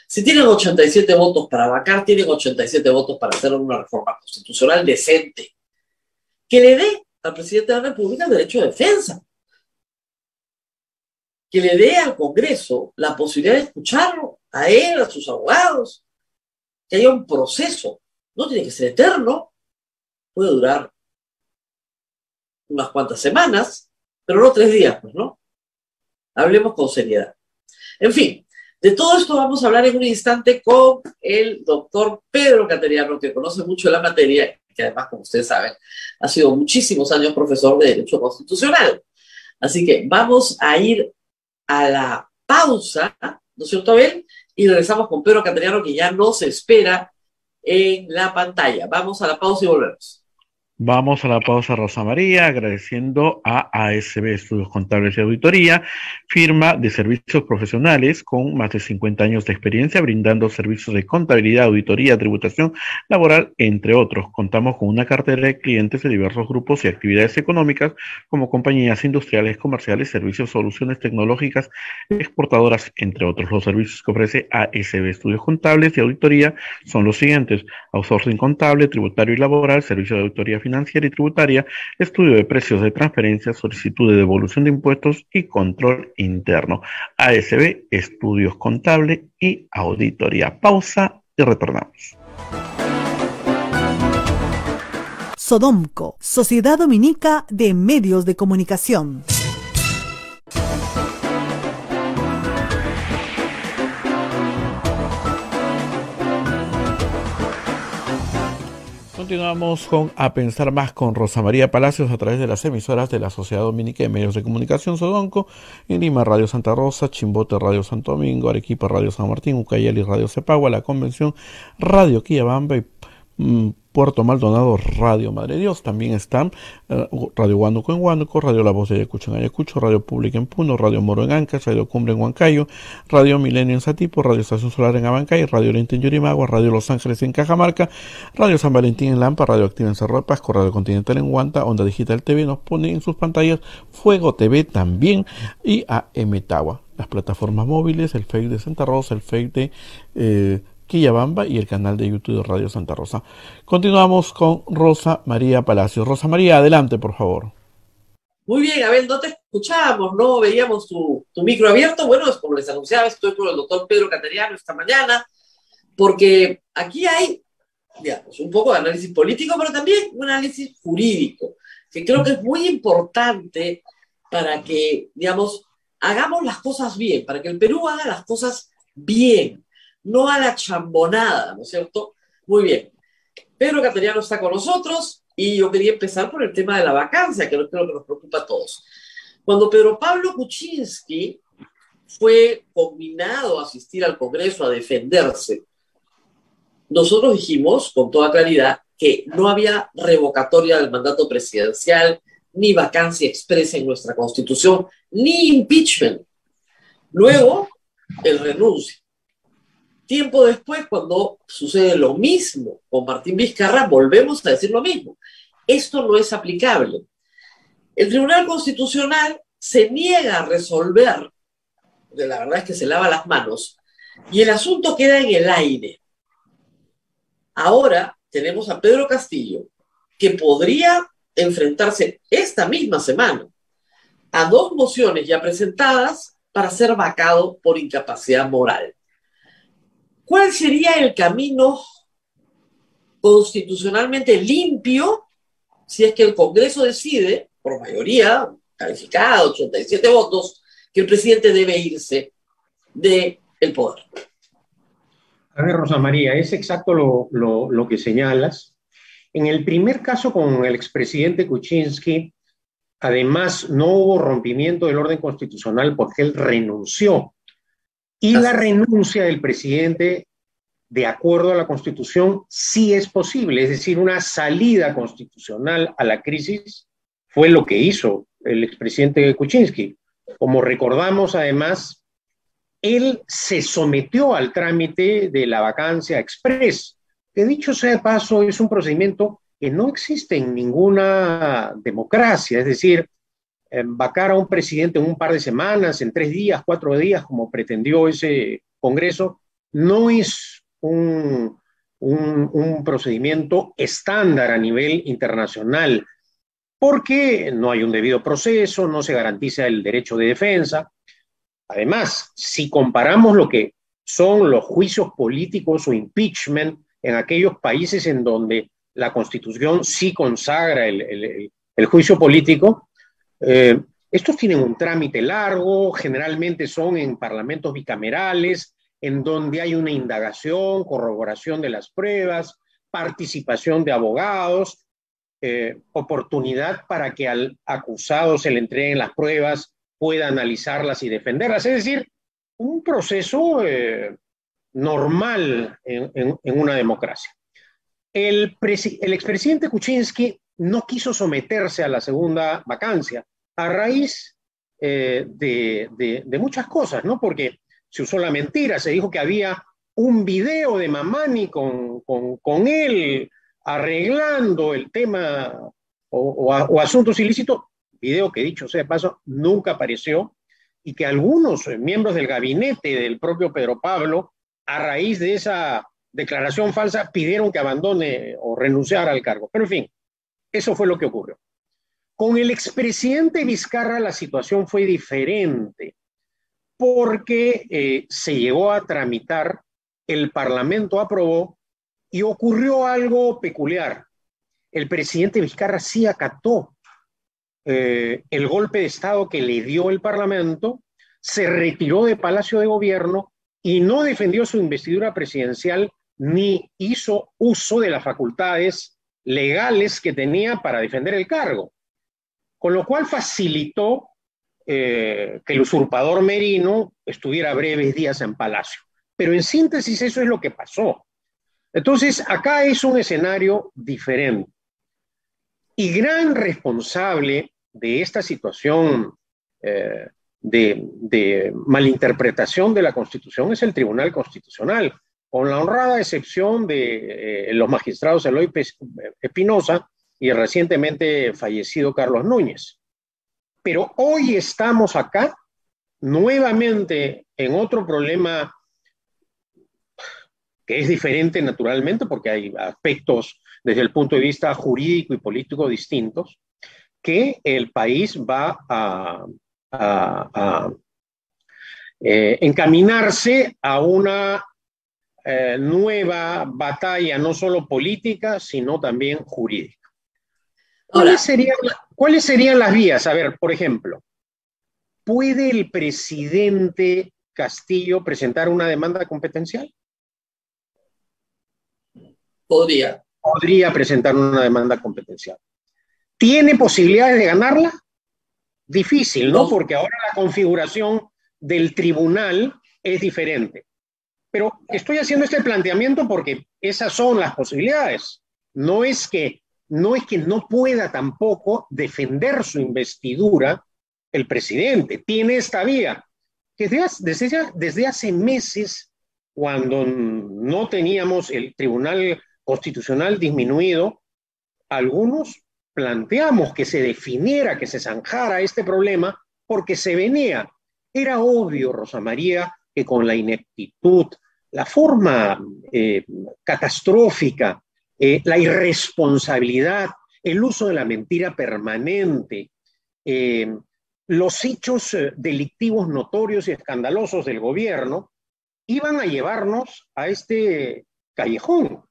Si tienen 87 votos para vacar, tienen 87 votos para hacer una reforma constitucional decente, que le dé al presidente de la República el derecho de defensa, que le dé al Congreso la posibilidad de escucharlo, a él, a sus abogados, que haya un proceso. No tiene que ser eterno, puede durar unas cuantas semanas, pero no 3 días, pues, ¿no? Hablemos con seriedad. En fin, de todo esto vamos a hablar en un instante con el doctor Pedro Cateriano, que conoce mucho la materia, que además, como ustedes saben, ha sido muchísimos años profesor de Derecho Constitucional. Así que vamos a ir a la pausa, ¿no es cierto, Abel? Y regresamos con Pedro Cateriano, que ya nos espera en la pantalla. Vamos a la pausa y volvemos. Vamos a la pausa, Rosa María, agradeciendo a ASB Estudios Contables y Auditoría, firma de servicios profesionales con más de 50 años de experiencia, brindando servicios de contabilidad, auditoría, tributación laboral, entre otros. Contamos con una cartera de clientes de diversos grupos y actividades económicas, como compañías industriales, comerciales, servicios, soluciones tecnológicas, exportadoras, entre otros. Los servicios que ofrece ASB Estudios Contables y Auditoría son los siguientes: outsourcing contable, tributario y laboral, servicio de auditoría financiera y tributaria, estudio de precios de transferencia, solicitud de devolución de impuestos y control interno. ASB, Estudios Contable y Auditoría. Pausa y retornamos. Sodomco, Sociedad Dominica de Medios de Comunicación. Continuamos con A Pensar Más con Rosa María Palacios a través de las emisoras de la Sociedad Dominica de Medios de Comunicación Sodomco, en Lima Radio Santa Rosa, Chimbote Radio Santo Domingo, Arequipa Radio San Martín, Ucayali Radio Cepagua, La Convención Radio Quillabamba y Puerto Maldonado Radio Madre Dios. También están Radio Huánuco en Huánuco, Radio La Voz de Ayacucho en Ayacucho, Radio Pública en Puno, Radio Moro en Ancash, Radio Cumbre en Huancayo, Radio Milenio en Satipo, Radio Estación Solar en Abancay, Radio Oriente en Yurimagua, Radio Los Ángeles en Cajamarca, Radio San Valentín en Lampa, Radio Activa en Cerro de Pasco, Radio Continental en Huanta, Onda Digital TV nos pone en sus pantallas, Fuego TV también y AM Tawa. Las plataformas móviles, el Facebook de Santa Rosa, el Facebook de Quillabamba y el canal de YouTube de Radio Santa Rosa. Continuamos con Rosa María Palacios. Rosa María, adelante, por favor. Muy bien, Abel, no te escuchábamos, no veíamos tu micro abierto. Bueno, como les anunciaba, estoy con el doctor Pedro Cateriano esta mañana, porque aquí hay digamos, un poco de análisis político, pero también un análisis jurídico, que creo que es muy importante para que, digamos, hagamos las cosas bien, para que el Perú haga las cosas bien, no a la chambonada, ¿no es cierto? Muy bien. Pedro Cateriano está con nosotros y yo quería empezar por el tema de la vacancia, que creo que nos preocupa a todos. Cuando Pedro Pablo Kuczynski fue combinado a asistir al Congreso a defenderse, nosotros dijimos con toda claridad que no había revocatoria del mandato presidencial, ni vacancia expresa en nuestra Constitución, ni impeachment. Luego, él renuncia. Tiempo después, cuando sucede lo mismo con Martín Vizcarra, volvemos a decir lo mismo. Esto no es aplicable. El Tribunal Constitucional se niega a resolver, porque la verdad es que se lava las manos, y el asunto queda en el aire. Ahora tenemos a Pedro Castillo, que podría enfrentarse esta misma semana a 2 mociones ya presentadas para ser vacado por incapacidad moral. ¿Cuál sería el camino constitucionalmente limpio si es que el Congreso decide, por mayoría calificada, 87 votos, que el presidente debe irse del poder? A ver, Rosa María, es exacto lo que señalas. En el primer caso con el expresidente Kuczynski, además no hubo rompimiento del orden constitucional porque él renunció. Y la renuncia del presidente, de acuerdo a la Constitución, sí es posible. Es decir, una salida constitucional a la crisis fue lo que hizo el expresidente Kuczynski. Como recordamos, además, él se sometió al trámite de la vacancia express, que dicho sea de paso es un procedimiento que no existe en ninguna democracia. Es decir, vacar a un presidente en un par de semanas, en 3 días, 4 días, como pretendió ese Congreso, no es un procedimiento estándar a nivel internacional, porque no hay un debido proceso, no se garantiza el derecho de defensa. Además, si comparamos lo que son los juicios políticos o impeachment en aquellos países en donde la Constitución sí consagra el juicio político, estos tienen un trámite largo, generalmente son en parlamentos bicamerales, en donde hay una indagación, corroboración de las pruebas, participación de abogados, oportunidad para que al acusado se le entreguen las pruebas, pueda analizarlas y defenderlas. Es decir, un proceso normal en una democracia. El expresidente Kuczynski no quiso someterse a la segunda vacancia a raíz de muchas cosas, ¿no? Porque se usó la mentira, se dijo que había un video de Mamani con él arreglando el tema o asuntos ilícitos, video que, dicho sea de paso, nunca apareció, y que algunos miembros del gabinete del propio Pedro Pablo, a raíz de esa declaración falsa, pidieron que abandone o renunciara al cargo. Pero en fin, eso fue lo que ocurrió. Con el expresidente Vizcarra la situación fue diferente, porque se llegó a tramitar, el Parlamento aprobó y ocurrió algo peculiar. El presidente Vizcarra sí acató el golpe de Estado que le dio el Parlamento, se retiró de Palacio de Gobierno y no defendió su investidura presidencial ni hizo uso de las facultades legales que tenía para defender el cargo, con lo cual facilitó que el usurpador Merino estuviera breves días en Palacio. Pero en síntesis eso es lo que pasó. Entonces acá es un escenario diferente. Y gran responsable de esta situación de malinterpretación de la Constitución es el Tribunal Constitucional, con la honrada excepción de los magistrados Eloy Espinosa y el recientemente fallecido Carlos Núñez. Pero hoy estamos acá nuevamente en otro problema que es diferente naturalmente porque hay aspectos desde el punto de vista jurídico y político distintos, que el país va a encaminarse a una nueva batalla, no solo política, sino también jurídica. Ahora, ¿Cuáles serían las vías? A ver, por ejemplo, ¿puede el presidente Castillo presentar una demanda competencial? podría. Podría presentar una demanda competencial. ¿Tiene posibilidades de ganarla? Difícil, ¿no? No. Porque ahora la configuración del tribunal es diferente. Pero estoy haciendo este planteamiento porque esas son las posibilidades. No es que no pueda tampoco defender su investidura el presidente. Tiene esta vía. Que desde hace meses, cuando no teníamos el Tribunal Constitucional disminuido, algunos planteamos que se definiera, que se zanjara este problema, porque se venía. Era obvio, Rosa María, que con la ineptitud, la forma catastrófica, la irresponsabilidad, el uso de la mentira permanente, los hechos delictivos notorios y escandalosos del gobierno, iban a llevarnos a este callejón.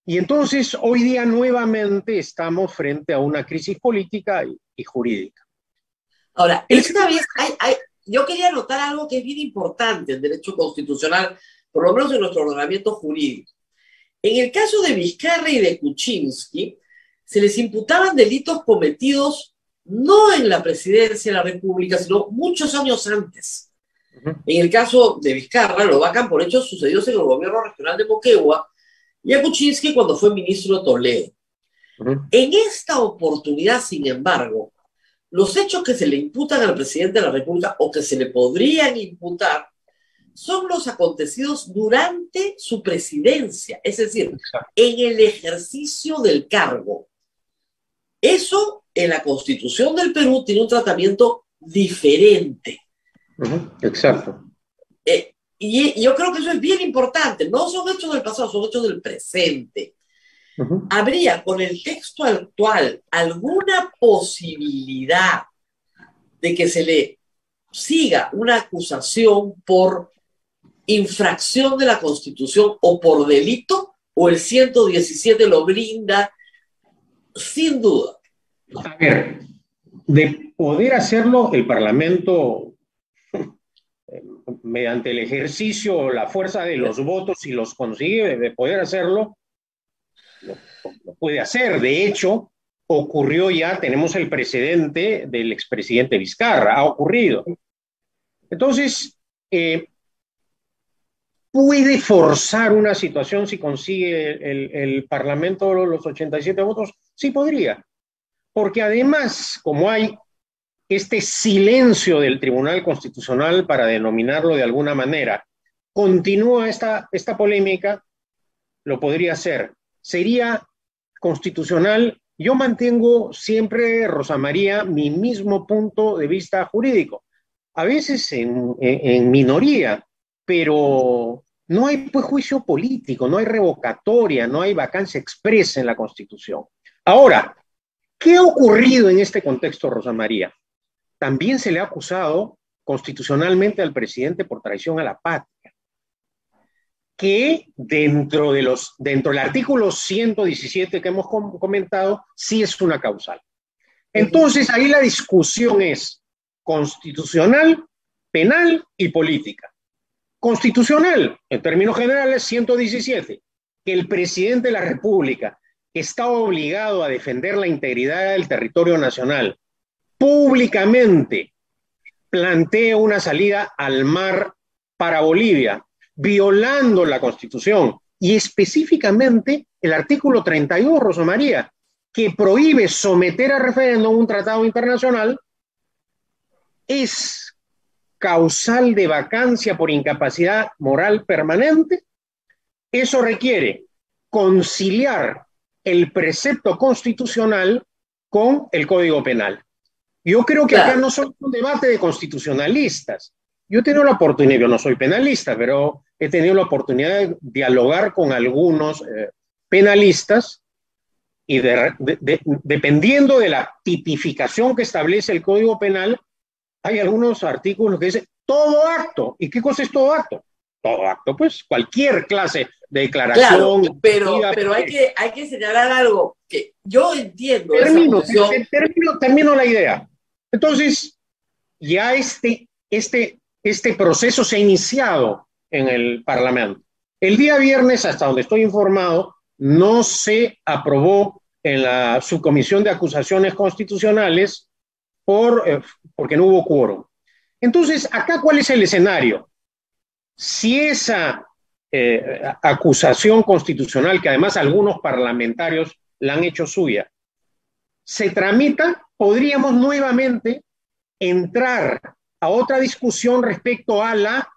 Y entonces hoy día nuevamente estamos frente a una crisis política y jurídica. Ahora, esta vez yo quería anotar algo que es bien importante en derecho constitucional, por lo menos en nuestro ordenamiento jurídico. En el caso de Vizcarra y de Kuczynski, se les imputaban delitos cometidos no en la presidencia de la República, sino muchos años antes. En el caso de Vizcarra, lo vacan por hechos sucedidos en el gobierno regional de Moquegua, y a Kuczynski cuando fue ministro de Toledo. En esta oportunidad, sin embargo, los hechos que se le imputan al presidente de la República o que se le podrían imputar son los acontecidos durante su presidencia, es decir, en el ejercicio del cargo. Eso en la Constitución del Perú tiene un tratamiento diferente. Exacto. Y yo creo que eso es bien importante. No son hechos del pasado, son hechos del presente. ¿Habría con el texto actual alguna posibilidad de que se le siga una acusación por infracción de la Constitución o por delito? ¿O el 117 lo brinda? Sin duda. A ver, de poder hacerlo, el Parlamento, mediante el ejercicio, la fuerza de los votos, si los consigue, de poder hacerlo, lo puede hacer. De hecho, ocurrió ya, tenemos el precedente del expresidente Vizcarra, ha ocurrido. Entonces, ¿puede forzar una situación si consigue el Parlamento los 87 votos? Sí, podría. Porque además, como hay este silencio del Tribunal Constitucional, para denominarlo de alguna manera, continúa esta polémica, lo podría hacer. Sería constitucional. Yo mantengo siempre, Rosa María, mi mismo punto de vista jurídico. A veces en minoría, pero no hay pues, juicio político, no hay revocatoria, no hay vacancia expresa en la Constitución. Ahora, ¿qué ha ocurrido en este contexto, Rosa María? También se le ha acusado constitucionalmente al presidente por traición a la patria, que dentro del artículo 117 que hemos comentado, sí es una causal. Entonces, ahí la discusión es constitucional, penal y política. Constitucional, en términos generales, 117, que el presidente de la República está obligado a defender la integridad del territorio nacional, públicamente plantea una salida al mar para Bolivia, violando la Constitución y específicamente el artículo 32, Rosa María, que prohíbe someter a referéndum un tratado internacional, es causal de vacancia por incapacidad moral permanente. Eso requiere conciliar el precepto constitucional con el Código Penal. Yo creo que acá no son un debate de constitucionalistas. Yo he tenido la oportunidad, yo no soy penalista, pero he tenido la oportunidad de dialogar con algunos penalistas y dependiendo de la tipificación que establece el Código Penal, hay algunos artículos que dicen todo acto. ¿Y qué cosa es todo acto? todo acto, pues cualquier clase de Claro, declaración. pero hay que señalar algo que yo entiendo esa posición. Termino la idea. Entonces, ya este proceso se ha iniciado en el Parlamento. El día viernes, hasta donde estoy informado, no se aprobó en la subcomisión de acusaciones constitucionales porque no hubo quórum. Entonces, acá, ¿cuál es el escenario? Si esa acusación constitucional, que además algunos parlamentarios la han hecho suya, se tramita, podríamos nuevamente entrar a otra discusión respecto a la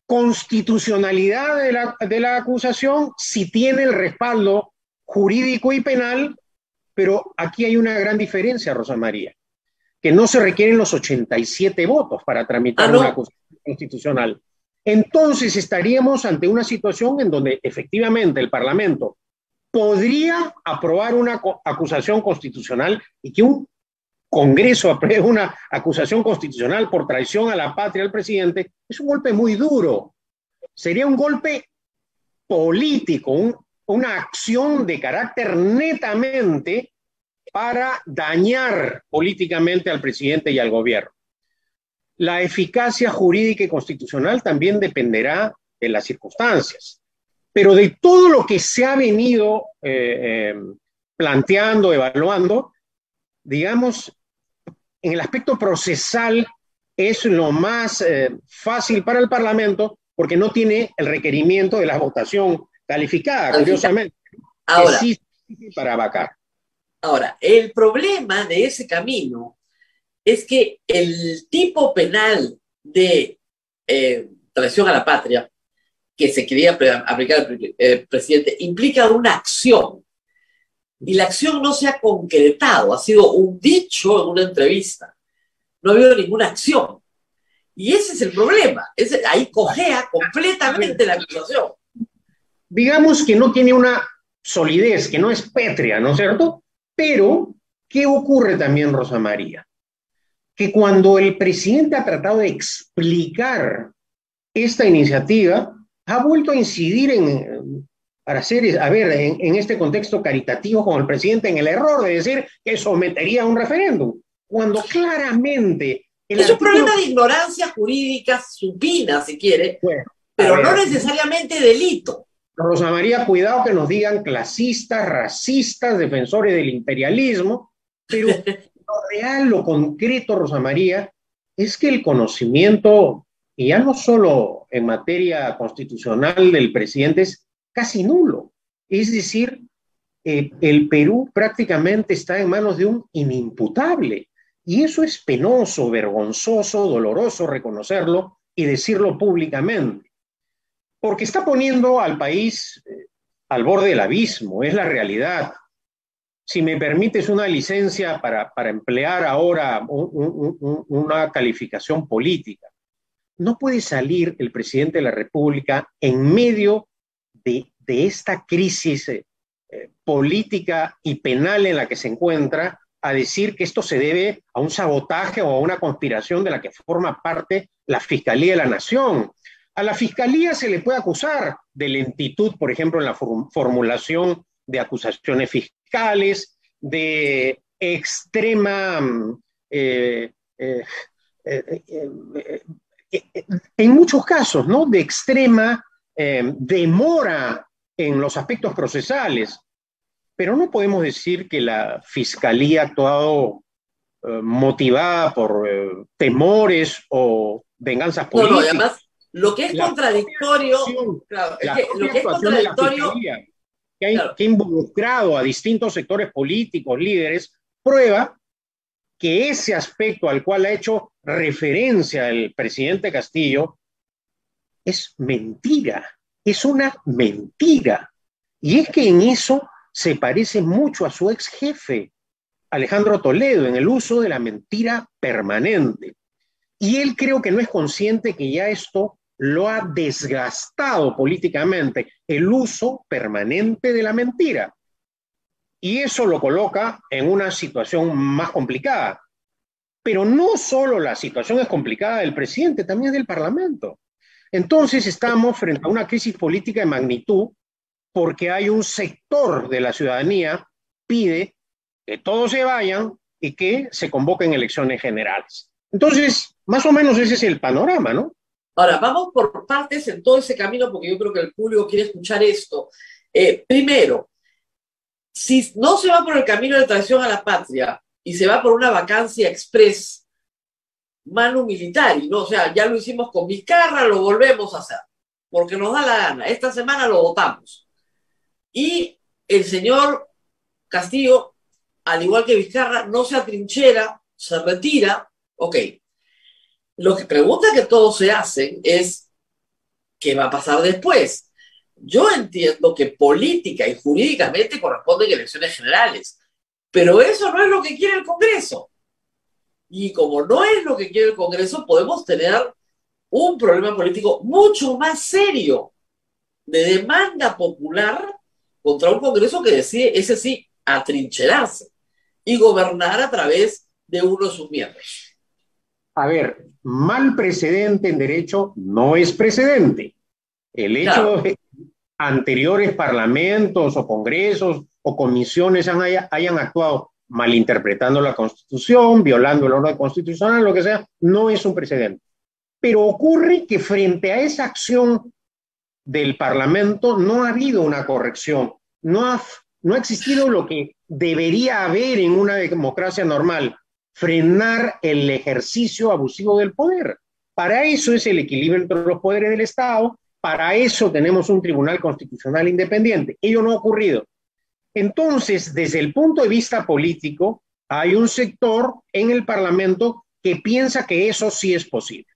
constitucionalidad de la acusación, si tiene el respaldo jurídico y penal, pero aquí hay una gran diferencia, Rosa María, que no se requieren los 87 votos para tramitar una acusación constitucional. Entonces estaríamos ante una situación en donde efectivamente el Parlamento podría aprobar una acusación constitucional y que un Congreso apruebe una acusación constitucional por traición a la patria del presidente, es un golpe muy duro. Sería un golpe político, una acción de carácter netamente para dañar políticamente al presidente y al gobierno. La eficacia jurídica y constitucional también dependerá de las circunstancias, pero de todo lo que se ha venido planteando, evaluando, digamos, en el aspecto procesal es lo más fácil para el Parlamento porque no tiene el requerimiento de la votación calificada, curiosamente. Ahora, que sí para vacar. Ahora, el problema de ese camino es que el tipo penal de traición a la patria que se quería aplicar el presidente implica una acción. Y la acción no se ha concretado, ha sido un dicho en una entrevista. No ha habido ninguna acción. Y ese es el problema. Ahí cojea completamente la acusación. Digamos que no tiene una solidez, que no es pétrea, ¿no es cierto? Pero, ¿qué ocurre también, Rosa María? Que cuando el presidente ha tratado de explicar esta iniciativa, ha vuelto a incidir en este contexto caritativo con el presidente en el error de decir que sometería a un referéndum, cuando claramente... Es un problema de ignorancia jurídica supina, si quiere, bueno, pero no necesariamente delito. Rosa María, cuidado que nos digan clasistas, racistas, defensores del imperialismo, pero lo real, lo concreto, Rosa María, es que el conocimiento, y ya no solo en materia constitucional del presidente, es casi nulo. Es decir, el Perú prácticamente está en manos de un inimputable. Y eso es penoso, vergonzoso, doloroso reconocerlo y decirlo públicamente. Porque está poniendo al país al borde del abismo, es la realidad. Si me permites una licencia para emplear ahora una calificación política, no puede salir el presidente de la República en medio de esta crisis política y penal en la que se encuentra a decir que esto se debe a un sabotaje o a una conspiración de la que forma parte la Fiscalía de la Nación. A la Fiscalía se le puede acusar de lentitud, por ejemplo, en la formulación de acusaciones fiscales, de extrema, en muchos casos, ¿no? De extrema demora en los aspectos procesales. Pero no podemos decir que la Fiscalía ha actuado motivada por temores o venganzas políticas. No, además, lo que es contradictorio, claro, lo que es contradictorio, que ha involucrado a distintos sectores políticos, líderes, prueba que ese aspecto al cual ha hecho referencia el presidente Castillo es mentira, es una mentira. Y es que en eso se parece mucho a su ex jefe, Alejandro Toledo, en el uso de la mentira permanente. Y él creo que no es consciente que ya esto lo ha desgastado políticamente, el uso permanente de la mentira. Y eso lo coloca en una situación más complicada. Pero no solo la situación es complicada del presidente, también del Parlamento. Entonces estamos frente a una crisis política de magnitud porque hay un sector de la ciudadanía pide que todos se vayan y que se convoquen elecciones generales. Entonces, más o menos ese es el panorama, ¿no? Ahora, vamos por partes en todo ese camino porque yo creo que el público quiere escuchar esto. Primero, si no se va por el camino de traición a la patria y se va por una vacancia express, manu militari, ¿no? O sea, ya lo hicimos con Vizcarra, lo volvemos a hacer, porque nos da la gana. Esta semana lo votamos. Y el señor Castillo, al igual que Vizcarra, no se atrinchera, se retira. Ok. Lo que pregunta que todos se hacen es, ¿qué va a pasar después? Yo entiendo que política y jurídicamente corresponden elecciones generales, pero eso no es lo que quiere el Congreso. Y como no es lo que quiere el Congreso, podemos tener un problema político mucho más serio de demanda popular contra un Congreso que decide, ese sí, atrincherarse y gobernar a través de uno de sus miembros. A ver, mal precedente en derecho no es precedente. El hecho de que anteriores parlamentos o congresos o comisiones hayan actuado malinterpretando la Constitución, violando el orden constitucional, lo que sea, no es un precedente. Pero ocurre que frente a esa acción del Parlamento no ha habido una corrección, no ha existido lo que debería haber en una democracia normal, frenar el ejercicio abusivo del poder. Para eso es el equilibrio entre los poderes del Estado, para eso tenemos un tribunal constitucional independiente. Ello no ha ocurrido. Entonces, desde el punto de vista político, hay un sector en el Parlamento que piensa que eso sí es posible.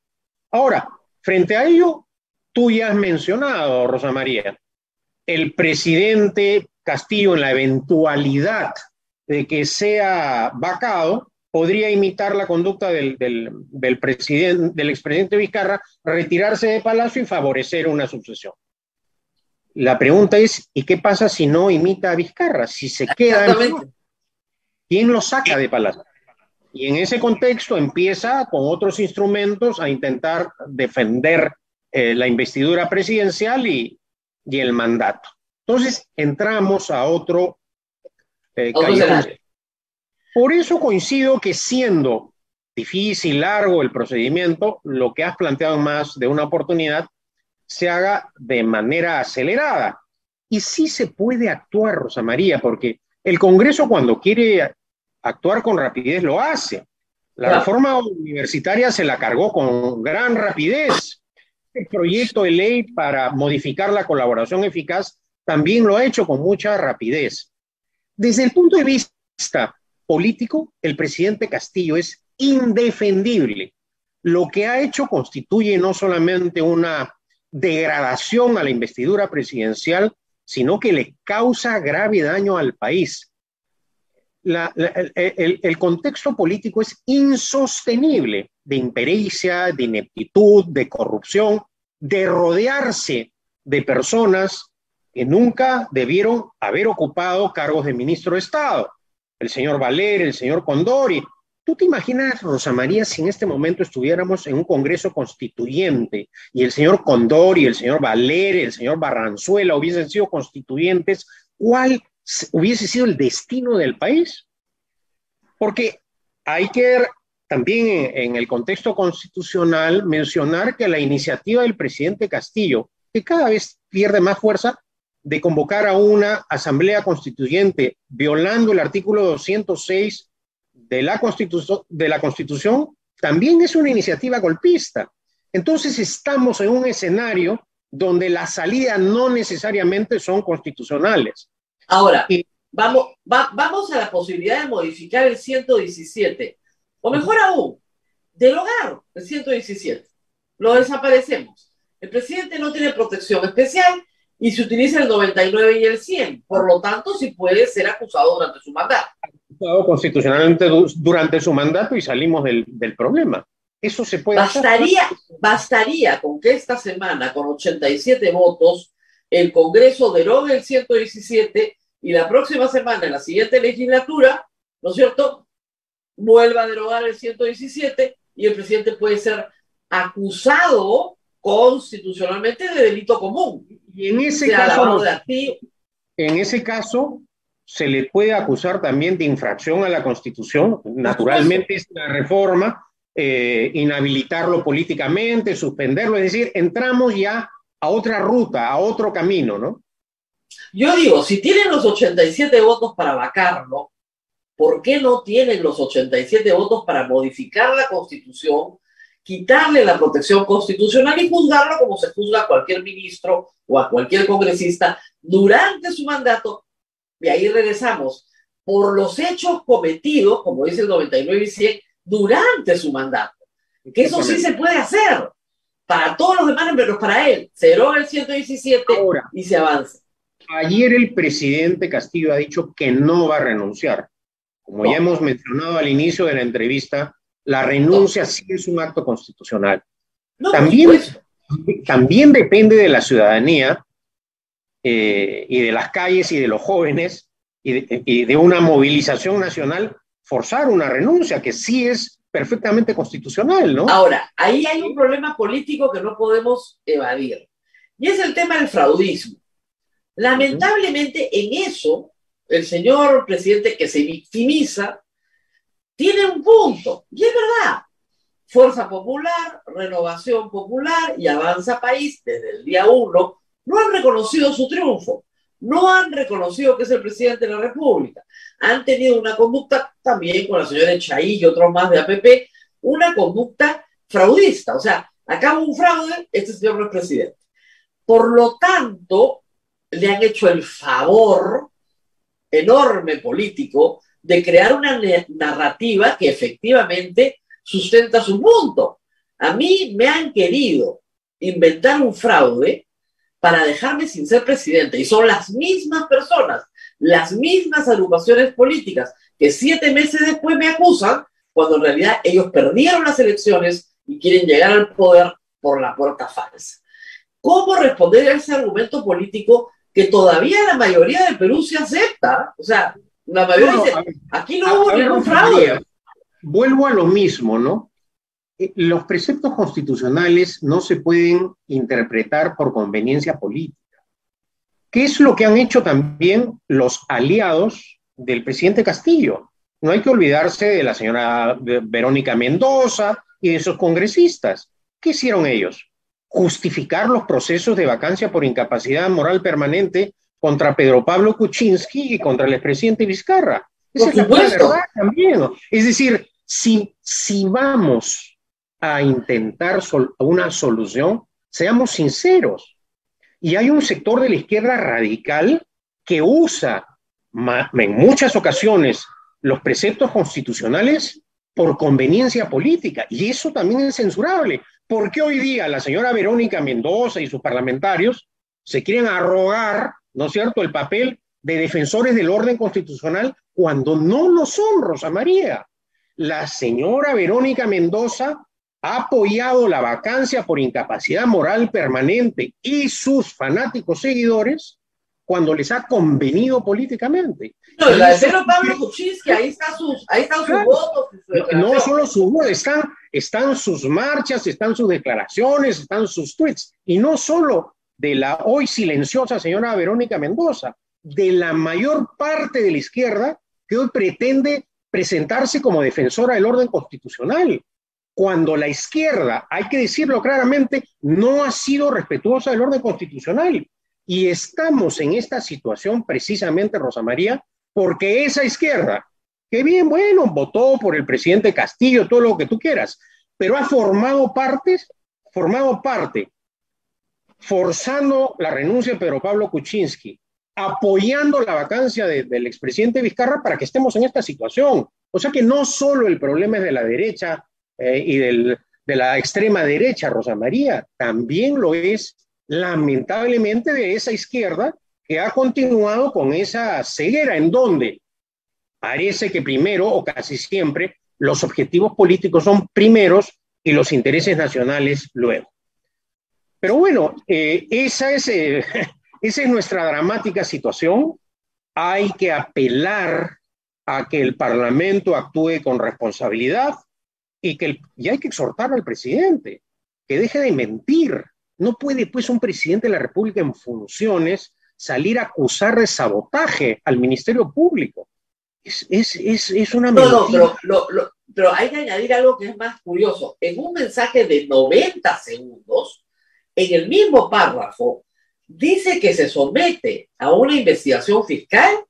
Ahora, frente a ello, tú ya has mencionado, Rosa María, el presidente Castillo, en la eventualidad de que sea vacado, podría imitar la conducta del expresidente Vizcarra, retirarse de Palacio y favorecer una sucesión. La pregunta es, ¿y qué pasa si no imita a Vizcarra? Si se queda en Palacio, ¿quién lo saca de Palacio? Y en ese contexto empieza con otros instrumentos a intentar defender la investidura presidencial y el mandato. Entonces entramos a otro callejón. Por eso coincido que siendo difícil, largo el procedimiento, lo que has planteado más de una oportunidad se haga de manera acelerada. Y sí se puede actuar, Rosa María, porque el Congreso cuando quiere actuar con rapidez lo hace. La reforma universitaria se la cargó con gran rapidez. El proyecto de ley para modificar la colaboración eficaz también lo ha hecho con mucha rapidez. Desde el punto de vista político, el presidente Castillo es indefendible. Lo que ha hecho constituye no solamente una degradación a la investidura presidencial, sino que le causa grave daño al país. El contexto político es insostenible, de impericia, de ineptitud, de corrupción, de rodearse de personas que nunca debieron haber ocupado cargos de ministro de Estado. El señor Valer, el señor Condori. ¿Tú te imaginas, Rosa María, si en este momento estuviéramos en un Congreso constituyente y el señor Condori, el señor Valer, el señor Barranzuela hubiesen sido constituyentes, ¿cuál hubiese sido el destino del país? Porque hay que también en el contexto constitucional mencionar que la iniciativa del presidente Castillo, que cada vez pierde más fuerza, de convocar a una asamblea constituyente violando el artículo 206 de la Constitución, también es una iniciativa golpista. Entonces estamos en un escenario donde las salidas no necesariamente son constitucionales. Ahora, vamos a la posibilidad de modificar el 117, o mejor aún, derogar el 117. Lo desaparecemos. El presidente no tiene protección especial y se utiliza el 99 y el 100. Por lo tanto, sí puede ser acusado durante su mandato. Acusado constitucionalmente durante su mandato y salimos del problema. Eso se puede hacer. Bastaría con que esta semana, con 87 votos, el Congreso derogue el 117 y la próxima semana, en la siguiente legislatura, ¿no es cierto?, vuelva a derogar el 117 y el presidente puede ser acusado constitucionalmente de delito común. Y en ese sea caso, lavado de activos. en ese caso, se le puede acusar también de infracción a la Constitución. Naturalmente, es la reforma, inhabilitarlo políticamente, suspenderlo, es decir, entramos ya a otra ruta, a otro camino, ¿no? Yo digo, si tienen los 87 votos para vacarlo, ¿por qué no tienen los 87 votos para modificar la Constitución, quitarle la protección constitucional y juzgarlo como se juzga a cualquier ministro o a cualquier congresista durante su mandato? Y ahí regresamos, por los hechos cometidos, como dice el 99 y 100, durante su mandato. Que eso sí se puede hacer. Para todos los demás, menos para él. Se deroga el 117 ahora, y se avanza. Ayer el presidente Castillo ha dicho que no va a renunciar. Como ya hemos mencionado al inicio de la entrevista, la renuncia sí es un acto constitucional. También depende de la ciudadanía y de las calles y de los jóvenes y de una movilización nacional forzar una renuncia que sí es perfectamente constitucional, ¿no? Ahora, ahí hay un problema político que no podemos evadir y es el tema del fraudismo. Lamentablemente en eso el señor presidente, que se victimiza, tiene un punto, y es verdad. Fuerza Popular, Renovación Popular y Avanza País, desde el día 1, no han reconocido su triunfo, no han reconocido que es el presidente de la República. Han tenido una conducta también con la señora Echaí y otros más de APP, una conducta fraudista. O sea, acá hubo un fraude, este señor no es presidente. Por lo tanto, le han hecho el favor enorme político de crear una narrativa que efectivamente sustenta su punto. A mí me han querido inventar un fraude para dejarme sin ser presidente, y son las mismas personas, las mismas agrupaciones políticas que 7 meses después me acusan, cuando en realidad ellos perdieron las elecciones y quieren llegar al poder por la puerta falsa. ¿Cómo responder a ese argumento político que todavía la mayoría del Perú se acepta? O sea, la mayoría dice, aquí no hubo ningún fraude. Vuelvo a lo mismo, ¿no? Los preceptos constitucionales no se pueden interpretar por conveniencia política. ¿Qué es lo que han hecho también los aliados del presidente Castillo? No hay que olvidarse de la señora Verónica Mendoza y de sus congresistas. ¿Qué hicieron ellos? Justificar los procesos de vacancia por incapacidad moral permanente contra Pedro Pablo Kuczynski y contra el expresidente Vizcarra. Esa es la verdad también. Es decir, si vamos a intentar una solución, seamos sinceros. Y hay un sector de la izquierda radical que usa en muchas ocasiones los preceptos constitucionales por conveniencia política, y eso también es censurable. ¿Por qué hoy día la señora Verónica Mendoza y sus parlamentarios se quieren arrogar, ¿no es cierto?, el papel de defensores del orden constitucional cuando no lo son, Rosa María? La señora Verónica Mendoza ha apoyado la vacancia por incapacidad moral permanente y sus fanáticos seguidores cuando les ha convenido políticamente. No, y la de Pedro Pablo Kuczynski, ahí están sus votos. No solo sus votos, están sus marchas, están sus declaraciones, están sus tweets, y no solo de la hoy silenciosa señora Verónica Mendoza, de la mayor parte de la izquierda que hoy pretende presentarse como defensora del orden constitucional, cuando la izquierda, hay que decirlo claramente, no ha sido respetuosa del orden constitucional. Y estamos en esta situación precisamente, Rosa María, porque esa izquierda, que bien, bueno, votó por el presidente Castillo, todo lo que tú quieras, pero ha formado parte, forzando la renuncia de Pedro Pablo Kuczynski, apoyando la vacancia del expresidente Vizcarra para que estemos en esta situación. O sea que no solo el problema es de la derecha y de la extrema derecha, Rosa María, también lo es lamentablemente de esa izquierda que ha continuado con esa ceguera en donde parece que primero o casi siempre los objetivos políticos son primeros y los intereses nacionales luego. Pero bueno, esa es nuestra dramática situación. Hay que apelar a que el Parlamento actúe con responsabilidad y hay que exhortar al presidente que deje de mentir, No puede, pues, un presidente de la República en funciones salir a acusar de sabotaje al Ministerio Público. Es una No, no, mentira. pero hay que añadir algo que es más curioso. En un mensaje de 90 segundos, en el mismo párrafo, dice que se somete a una investigación fiscal,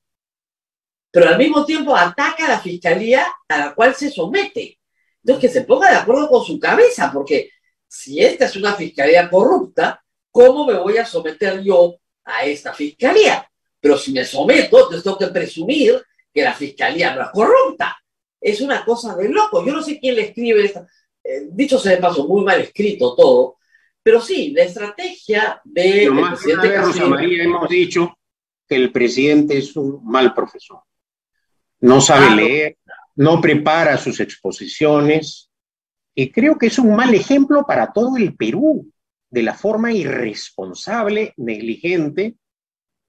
pero al mismo tiempo ataca a la fiscalía a la cual se somete. Entonces, que se ponga de acuerdo con su cabeza, porque si esta es una fiscalía corrupta, ¿cómo me voy a someter yo a esta fiscalía? Pero si me someto, entonces tengo que presumir que la fiscalía no es corrupta. Es una cosa de loco. Yo no sé quién le escribe esta. Dicho sea de paso, muy mal escrito todo. Pero sí, la estrategia del presidente Rosa Castillo. María, hemos dicho que el presidente es un mal profesor. No sabe leer, no prepara sus exposiciones, y creo que es un mal ejemplo para todo el Perú de la forma irresponsable, negligente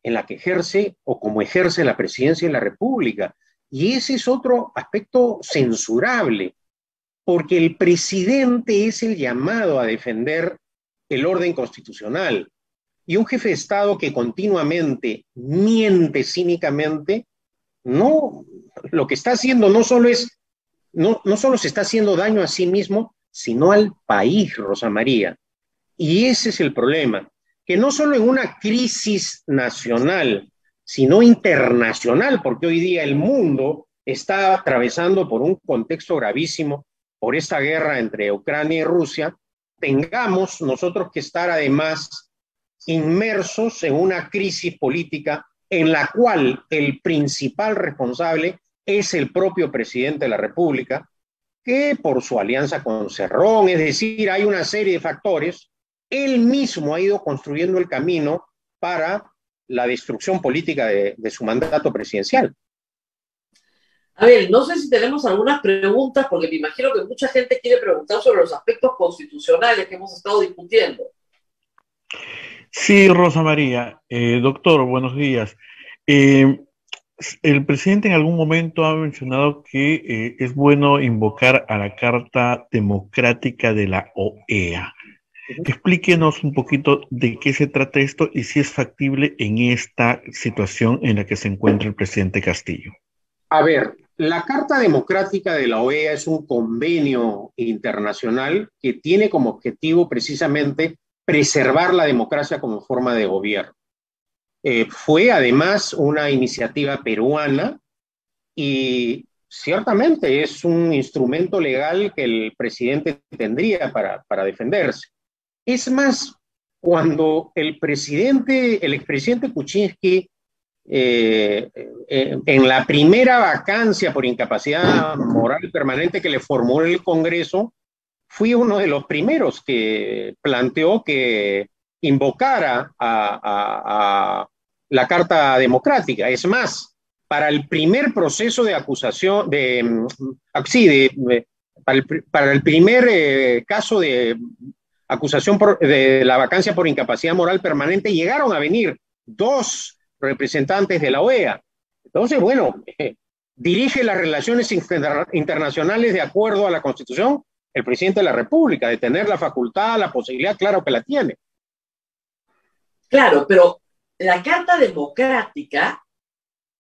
en la que ejerce o como ejerce la presidencia de la República. Y ese es otro aspecto censurable, porque el presidente es el llamado a defender el orden constitucional, y un jefe de Estado que continuamente miente cínicamente, no, lo que está haciendo no solo se está haciendo daño a sí mismo, sino al país, Rosa María. Y ese es el problema, que no solo en una crisis nacional, sino internacional, porque hoy día el mundo está atravesando por un contexto gravísimo, por esta guerra entre Ucrania y Rusia, tengamos nosotros que estar además inmersos en una crisis política en la cual el principal responsable es el propio presidente de la República, que por su alianza con Cerrón, es decir, hay una serie de factores, él mismo ha ido construyendo el camino para la destrucción política de su mandato presidencial. A ver, no sé si tenemos algunas preguntas, porque me imagino que mucha gente quiere preguntar sobre los aspectos constitucionales que hemos estado discutiendo. Sí, Rosa María. Doctor, buenos días. El presidente en algún momento ha mencionado que es bueno invocar a la Carta Democrática de la OEA. Explíquenos un poquito de qué se trata esto y si es factible en esta situación en la que se encuentra el presidente Castillo. A ver, la Carta Democrática de la OEA es un convenio internacional que tiene como objetivo precisamente preservar la democracia como forma de gobierno. Fue además una iniciativa peruana y ciertamente es un instrumento legal que el presidente tendría para defenderse. Es más, cuando el expresidente Kuczynski, en la primera vacancia por incapacidad moral permanente que le formuló el Congreso, fui uno de los primeros que planteó que invocara a la Carta Democrática. Es más, para el primer proceso de acusación, para el primer caso de acusación de la vacancia por incapacidad moral permanente, llegaron a venir 2 representantes de la OEA. Entonces, bueno, dirige las relaciones internacionales de acuerdo a la Constitución el presidente de la República, de tener la facultad, la posibilidad, claro que la tiene. Claro, pero la Carta Democrática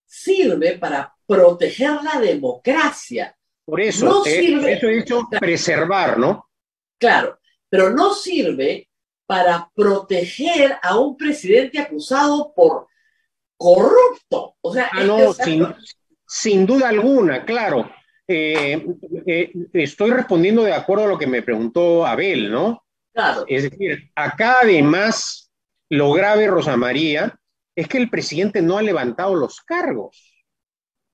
sirve para proteger la democracia. Por eso, No sirve, eso he dicho preservar, ¿no? Claro, pero no sirve para proteger a un presidente acusado por corrupto. O sea, no, sin duda alguna, claro. Estoy respondiendo de acuerdo a lo que me preguntó Abel, ¿no? Claro. Es decir, acá además lo grave, Rosa María, es que el presidente no ha levantado los cargos.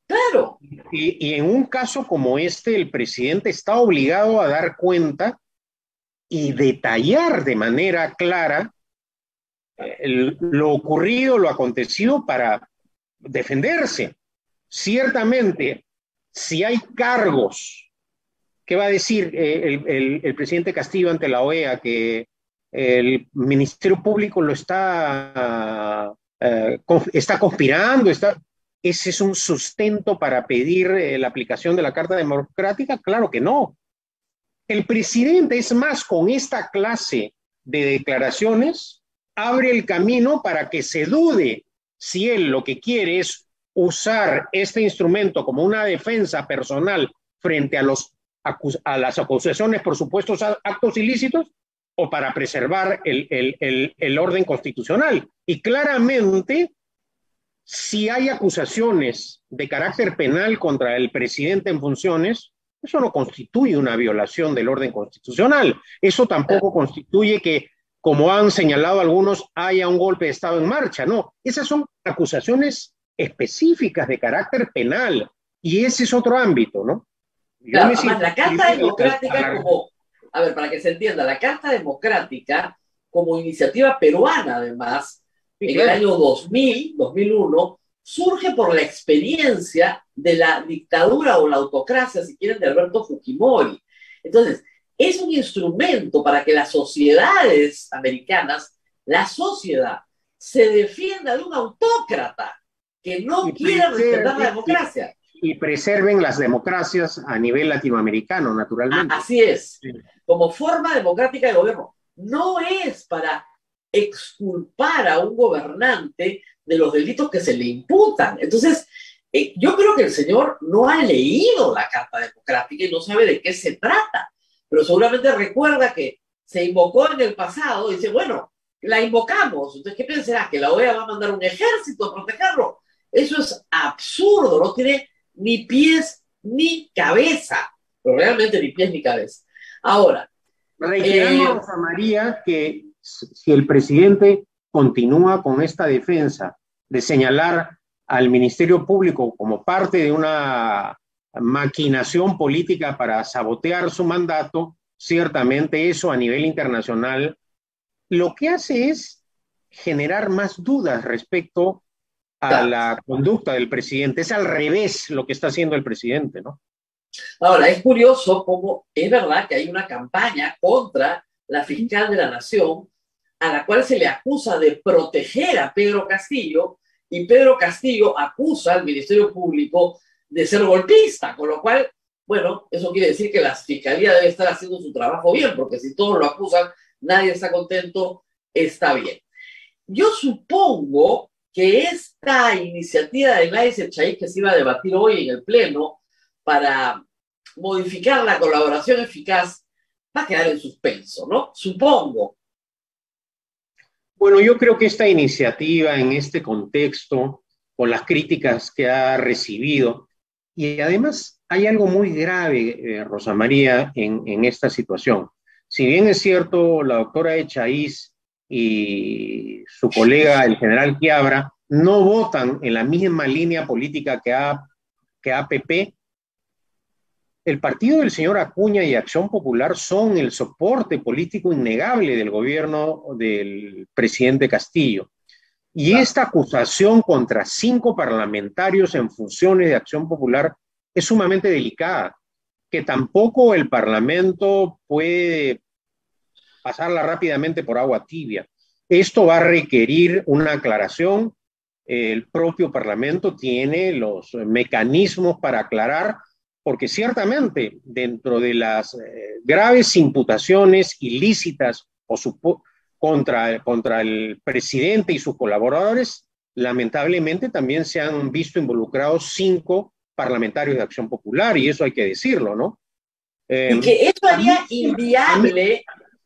Claro. Y en un caso como este, el presidente está obligado a dar cuenta y detallar de manera clara lo ocurrido, lo acontecido para defenderse. Ciertamente, si hay cargos, ¿qué va a decir el presidente Castillo ante la OEA? Que el Ministerio Público lo está conspirando, ¿ese es un sustento para pedir la aplicación de la Carta Democrática? Claro que no. El presidente, es más, con esta clase de declaraciones abre el camino para que se dude si él lo que quiere es usar este instrumento como una defensa personal frente a las acusaciones por supuestos actos ilícitos o para preservar el orden constitucional. Y claramente, si hay acusaciones de carácter penal contra el presidente en funciones, eso no constituye una violación del orden constitucional. Eso tampoco constituye que, como han señalado algunos, haya un golpe de Estado en marcha. No, esas son acusaciones específicas de carácter penal y ese es otro ámbito, ¿no? Claro, además, la Carta Democrática como, a ver, para que se entienda, la Carta Democrática como iniciativa peruana, además, en el año 2000, 2001, surge por la experiencia de la dictadura o la autocracia, si quieren, de Alberto Fujimori. Entonces, es un instrumento para que las sociedades americanas, la sociedad, se defienda de un autócrata que no quiere respetar la democracia. Y preserven las democracias a nivel latinoamericano, naturalmente. Así es, como forma democrática de gobierno. No es para exculpar a un gobernante de los delitos que se le imputan. Entonces, yo creo que el señor no ha leído la Carta Democrática y no sabe de qué se trata, pero seguramente recuerda que se invocó en el pasado y dice, bueno, la invocamos, entonces, ¿qué pensará? ¿Que la OEA va a mandar un ejército a protegerlo? Eso es absurdo, no tiene ni pies ni cabeza, pero realmente ni pies ni cabeza. Ahora, reiteramos a María que si el presidente continúa con esta defensa de señalar al Ministerio Público como parte de una maquinación política para sabotear su mandato, ciertamente eso a nivel internacional lo que hace es generar más dudas respecto a la conducta del presidente. Es al revés lo que está haciendo el presidente, ¿no? Ahora, es curioso cómo es verdad que hay una campaña contra la fiscal de la Nación, a la cual se le acusa de proteger a Pedro Castillo, y Pedro Castillo acusa al Ministerio Público de ser golpista, con lo cual, bueno, eso quiere decir que la fiscalía debe estar haciendo su trabajo bien, porque si todos lo acusan, nadie está contento, está bien. Yo supongo que esta iniciativa de Gladys Echaíz, que se iba a debatir hoy en el Pleno para modificar la colaboración eficaz, va a quedar en suspenso, ¿no? Supongo. Bueno, yo creo que esta iniciativa en este contexto, con las críticas que ha recibido, y además hay algo muy grave, Rosa María, en esta situación. Si bien es cierto, la doctora Echaíz y su colega, el general Quiabra, no votan en la misma línea política que APP, el partido del señor Acuña y Acción Popular son el soporte político innegable del gobierno del presidente Castillo. Y esta acusación contra 5 parlamentarios en funciones de Acción Popular es sumamente delicada, que tampoco el Parlamento puede pasarla rápidamente por agua tibia. Esto va a requerir una aclaración. El propio Parlamento tiene los mecanismos para aclarar, porque ciertamente dentro de las graves imputaciones ilícitas contra el presidente y sus colaboradores, lamentablemente también se han visto involucrados 5 parlamentarios de Acción Popular, y eso hay que decirlo, ¿no? Y que eso haría inviable,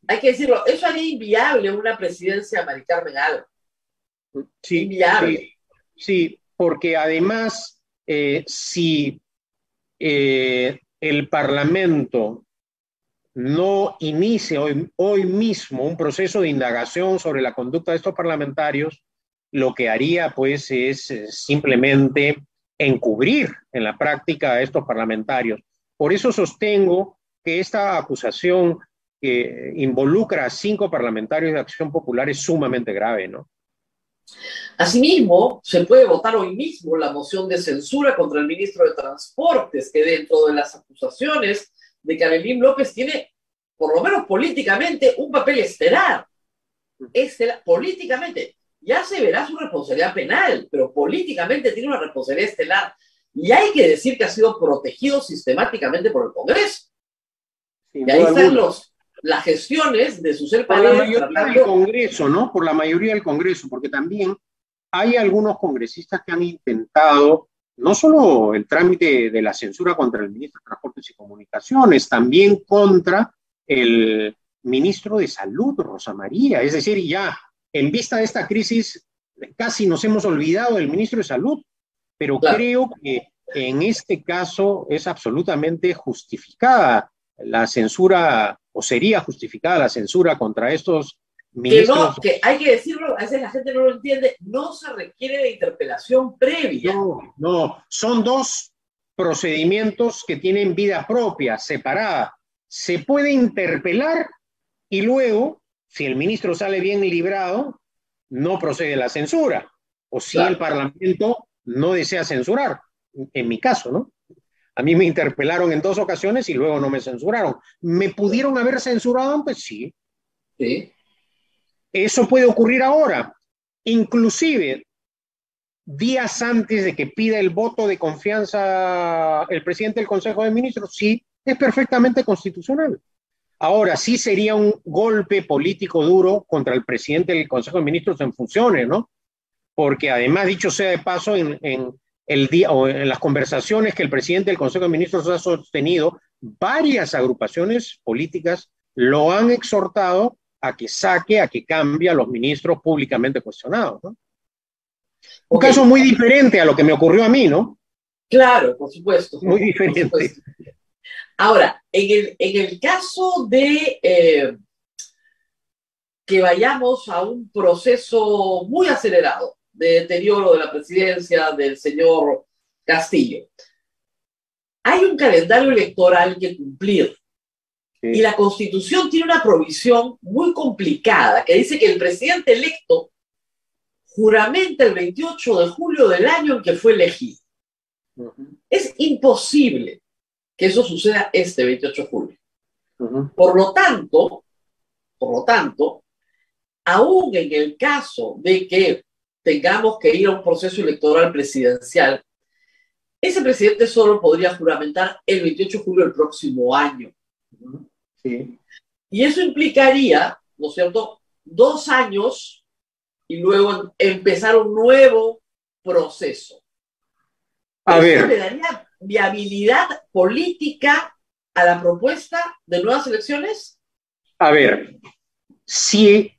hay que decirlo, eso haría inviable una presidencia de Mari Carmen Alba. Sí, inviable. Sí, porque además, si el Parlamento no inicia hoy mismo un proceso de indagación sobre la conducta de estos parlamentarios, lo que haría pues es simplemente encubrir en la práctica a estos parlamentarios. Por eso sostengo que esta acusación que involucra a 5 parlamentarios de Acción Popular es sumamente grave, ¿no? Asimismo, se puede votar hoy mismo la moción de censura contra el ministro de Transportes, que dentro de las acusaciones de Carolín López tiene, por lo menos políticamente, un papel estelar. Políticamente. Ya se verá su responsabilidad penal, pero políticamente tiene una responsabilidad estelar. Y hay que decir que ha sido protegido sistemáticamente por el Congreso. Y ahí están las gestiones de Susel Por la Paredes mayoría del tratando... Congreso, ¿no? Por la mayoría del Congreso, porque también hay algunos congresistas que han intentado no solo el trámite de la censura contra el ministro de Transportes y Comunicaciones, también contra el ministro de Salud, Rosa María. Es decir, ya en vista de esta crisis casi nos hemos olvidado del ministro de Salud, pero Claro. creo que en este caso es absolutamente justificada la censura, o sería justificada la censura contra estos ministros. Que hay que decirlo, a veces la gente no lo entiende, no se requiere de interpelación previa. No, son dos procedimientos que tienen vida propia, separada. Se puede interpelar y luego, si el ministro sale bien librado, no procede la censura. O si Claro. el Parlamento no desea censurar, en mi caso, ¿no? A mí me interpelaron en 2 ocasiones y luego no me censuraron. ¿Me pudieron haber censurado antes? Sí. Sí. Eso puede ocurrir ahora. Inclusive, días antes de que pida el voto de confianza el presidente del Consejo de Ministros, sí, es perfectamente constitucional. Ahora, sí sería un golpe político duro contra el presidente del Consejo de Ministros en funciones, ¿no? Porque además, dicho sea de paso, en el día o en las conversaciones que el presidente del Consejo de Ministros ha sostenido, varias agrupaciones políticas lo han exhortado a que saque, a que cambie a los ministros públicamente cuestionados, ¿no? Un caso muy diferente a lo que me ocurrió a mí, ¿no? Claro, por supuesto. Muy diferente. Por supuesto. Ahora, en el caso de que vayamos a un proceso muy acelerado de deterioro de la presidencia del señor Castillo, hay un calendario electoral que cumplir. Sí. Y la Constitución tiene una provisión muy complicada que dice que el presidente electo juramenta el 28 de julio del año en que fue elegido. Es imposible que eso suceda este 28 de julio. Por lo tanto, aún en el caso de que tengamos que ir a un proceso electoral presidencial, ese presidente solo podría juramentar el 28 de julio del próximo año. Sí. Y eso implicaría, ¿no es cierto?, 2 años y luego empezar un nuevo proceso. A ver. ¿Le daría viabilidad política a la propuesta de nuevas elecciones? A ver, si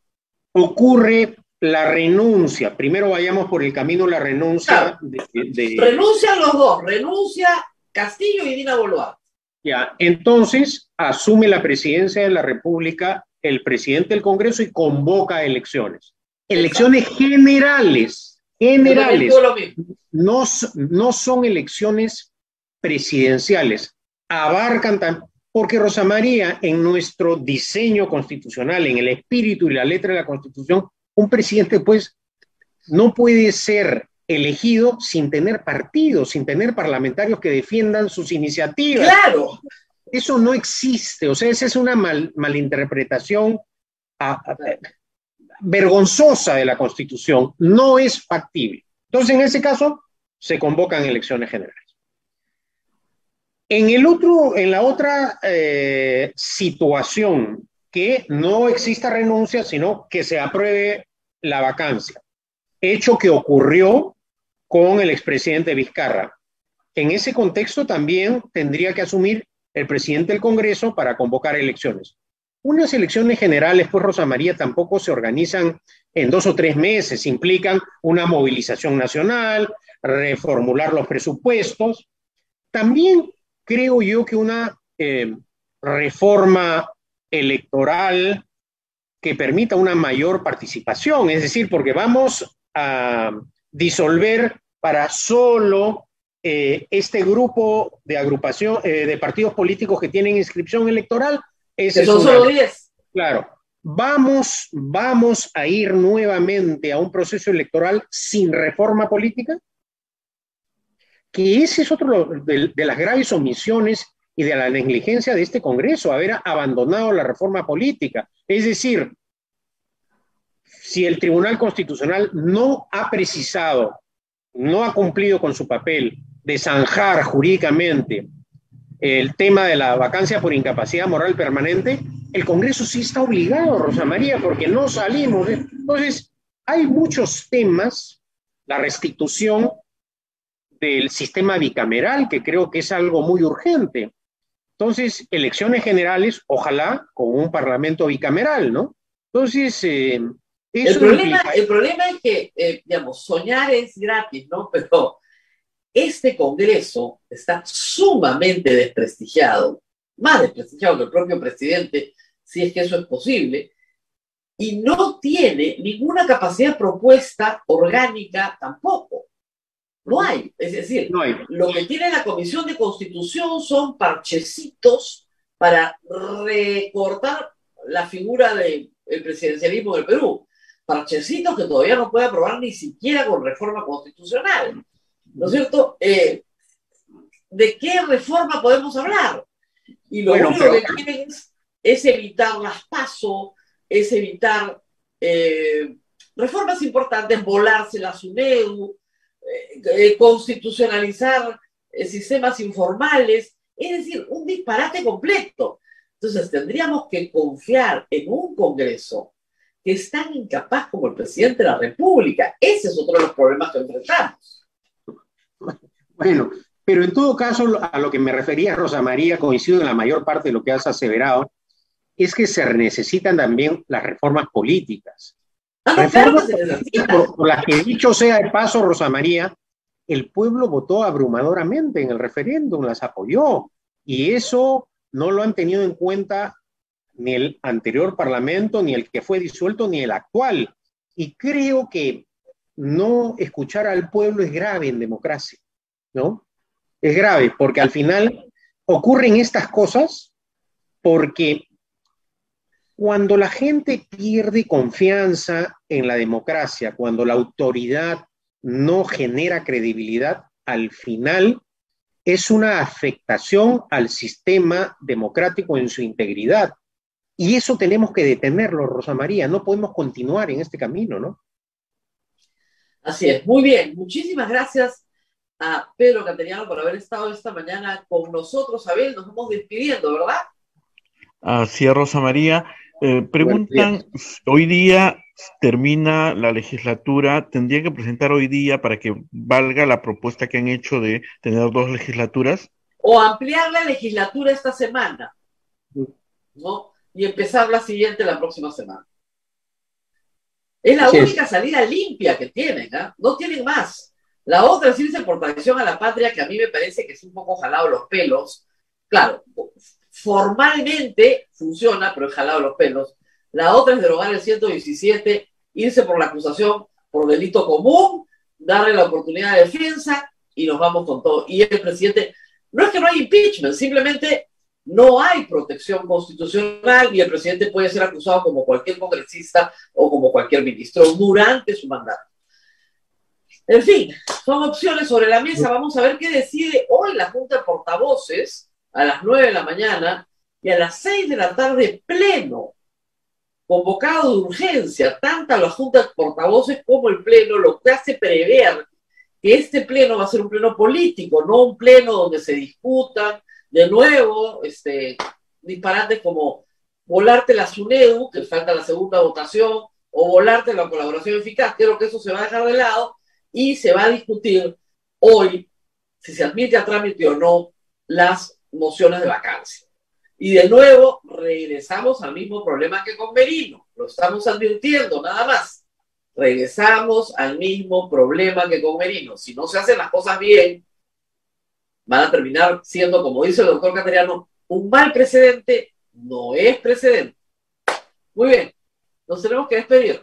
ocurre la renuncia, primero vayamos por el camino de la renuncia. Claro. Renuncian los dos, renuncia Castillo y Dina Boluarte. Ya, entonces asume la presidencia de la República el presidente del Congreso y convoca elecciones. Elecciones generales. No son elecciones presidenciales. Abarcan también, porque Rosa María, en nuestro diseño constitucional, en el espíritu y la letra de la Constitución, un presidente pues no puede ser elegido sin tener partidos, sin tener parlamentarios que defiendan sus iniciativas. ¡Claro! Eso no existe, o sea, esa es una malinterpretación vergonzosa de la Constitución, no es factible. Entonces, en ese caso, se convocan elecciones generales. En la otra situación, que no exista renuncia, sino que se apruebe la vacancia, hecho que ocurrió con el expresidente Vizcarra. En ese contexto también tendría que asumir el presidente del Congreso para convocar elecciones. Unas elecciones generales, pues, Rosa María, tampoco se organizan en 2 o 3 meses, implican una movilización nacional, reformular los presupuestos. También creo yo que una reforma electoral que permita una mayor participación, es decir, porque vamos a disolver para solo este grupo de agrupación de partidos políticos que tienen inscripción electoral. Que son solo 10. Claro. ¿Vamos a ir nuevamente a un proceso electoral sin reforma política? Que ese es otro de las graves omisiones y de la negligencia de este Congreso, haber abandonado la reforma política. Es decir, si el Tribunal Constitucional no ha precisado, no ha cumplido con su papel de zanjar jurídicamente el tema de la vacancia por incapacidad moral permanente, el Congreso sí está obligado, Rosa María, porque no salimos. Entonces, hay muchos temas, la restitución del sistema bicameral, que creo que es algo muy urgente. Entonces, elecciones generales, ojalá con un parlamento bicameral, ¿no? Entonces, el problema es que, digamos, soñar es gratis, ¿no? Pero este Congreso está sumamente desprestigiado, más desprestigiado que el propio presidente, si es que eso es posible, y no tiene ninguna capacidad de propuesta orgánica tampoco. No hay. Es decir, no hay. Lo que tiene la Comisión de Constitución son parchecitos para recortar la figura del presidencialismo del Perú. Parchecitos que todavía no puede aprobar ni siquiera con reforma constitucional. ¿No es cierto? ¿De qué reforma podemos hablar? Y lo único que quieren es evitar las PASO, es evitar reformas importantes, volarse la SUNEDU, constitucionalizar sistemas informales, es decir, un disparate completo. Entonces tendríamos que confiar en un Congreso que es tan incapaz como el presidente de la República. Ese es otro de los problemas que enfrentamos. Bueno, pero en todo caso, a lo que me refería, Rosa María, coincido en la mayor parte de lo que has aseverado, es que se necesitan también las reformas políticas. Reformas por las que, dicho sea de paso, Rosa María, el pueblo votó abrumadoramente en el referéndum, las apoyó, y eso no lo han tenido en cuenta ni el anterior parlamento, ni el que fue disuelto, ni el actual. Y creo que no escuchar al pueblo es grave en democracia, ¿no? Es grave, porque al final ocurren estas cosas porque cuando la gente pierde confianza en la democracia, cuando la autoridad no genera credibilidad, al final es una afectación al sistema democrático en su integridad. Y eso tenemos que detenerlo, Rosa María. No podemos continuar en este camino, ¿no? Así es. Muy bien. Muchísimas gracias a Pedro Cateriano por haber estado esta mañana con nosotros. Abel, nos vamos despidiendo, ¿verdad? Así es, Rosa María. Preguntan, hoy día termina la legislatura, ¿tendría que presentar hoy día para que valga la propuesta que han hecho de tener 2 legislaturas? O ampliar la legislatura esta semana, ¿no? Y empezar la siguiente la próxima semana. Es la única salida limpia que tienen, ¿eh? No tienen más. La otra es irse por traición a la patria, que a mí me parece que es un poco jalado los pelos. Claro, formalmente funciona, pero es jalado los pelos. La otra es derogar el 117, irse por la acusación por delito común, darle la oportunidad de defensa y nos vamos con todo. Y el presidente, no es que no hay impeachment, simplemente no hay protección constitucional y el presidente puede ser acusado como cualquier congresista o como cualquier ministro durante su mandato. En fin, son opciones sobre la mesa. Vamos a ver qué decide hoy la Junta de Portavoces a las 9 de la mañana y a las 6 de la tarde pleno, convocado de urgencia, tanto la Junta de Portavoces como el pleno, lo que hace prever que este pleno va a ser un pleno político, no un pleno donde se discutan de nuevo disparates como volarte la SUNEDU, que falta la segunda votación, o volarte la colaboración eficaz. Creo que eso se va a dejar de lado y se va a discutir hoy si se admite a trámite o no las mociones de vacancia. Y de nuevo regresamos al mismo problema que con Merino. Lo estamos advirtiendo, nada más. Regresamos al mismo problema que con Merino. Si no se hacen las cosas bien, van a terminar siendo, como dice el doctor Cateriano, un mal precedente. No es precedente. Muy bien, nos tenemos que despedir.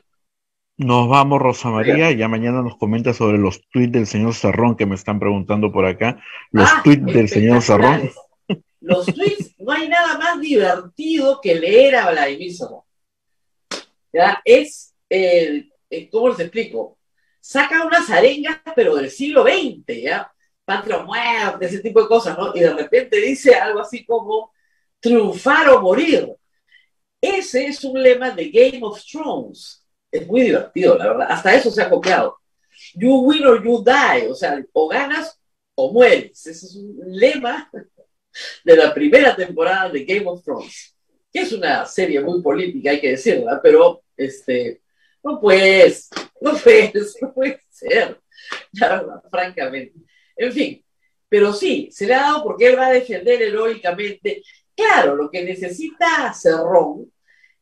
Nos vamos, Rosa María. Ya mañana nos comenta sobre los tuits del señor Cerrón, que me están preguntando por acá. Los tuits del señor Cerrón. Los tweets, no hay nada más divertido que leer a Vladimir Cerrón. ¿Ya? Es, ¿cómo les explico? Saca unas arengas, pero del siglo XX, ¿ya? Patria o muerte, ese tipo de cosas, ¿no? Y de repente dice algo así como triunfar o morir. Ese es un lema de Game of Thrones. Es muy divertido, la verdad. Hasta eso se ha copiado. You win or you die. O sea, o ganas o mueres. Ese es un lema de la primera temporada de Game of Thrones. que es una serie muy política, hay que decirla, pero no puede ser, la verdad, francamente. En fin, pero sí, se le ha dado porque él va a defender heroicamente. Claro, lo que necesita Cerrón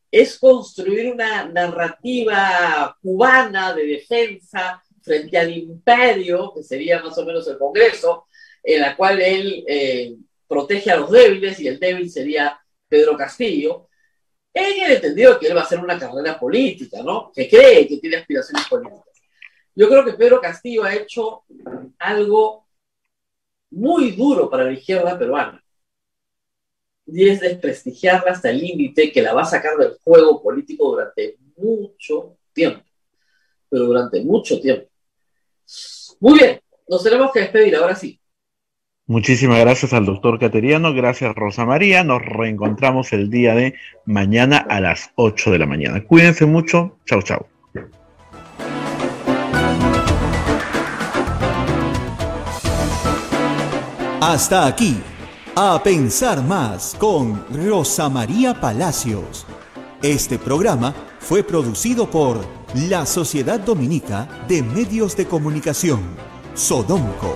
es construir una narrativa cubana de defensa frente al imperio, que sería más o menos el Congreso, en la cual él protege a los débiles y el débil sería Pedro Castillo, en el entendido de que él va a hacer una carrera política, ¿no? Que cree que tiene aspiraciones políticas. Yo creo que Pedro Castillo ha hecho algo muy duro para la izquierda peruana, y es desprestigiarla hasta el límite que la va a sacar del juego político durante mucho tiempo, pero durante mucho tiempo. Muy bien, nos tenemos que despedir, ahora sí. Muchísimas gracias al doctor Cateriano, gracias Rosa María, nos reencontramos el día de mañana a las 8 de la mañana. Cuídense mucho, chau chau. Hasta aquí, A Pensar Más con Rosa María Palacios. Este programa fue producido por la Sociedad Dominica de Medios de Comunicación, Sodomco.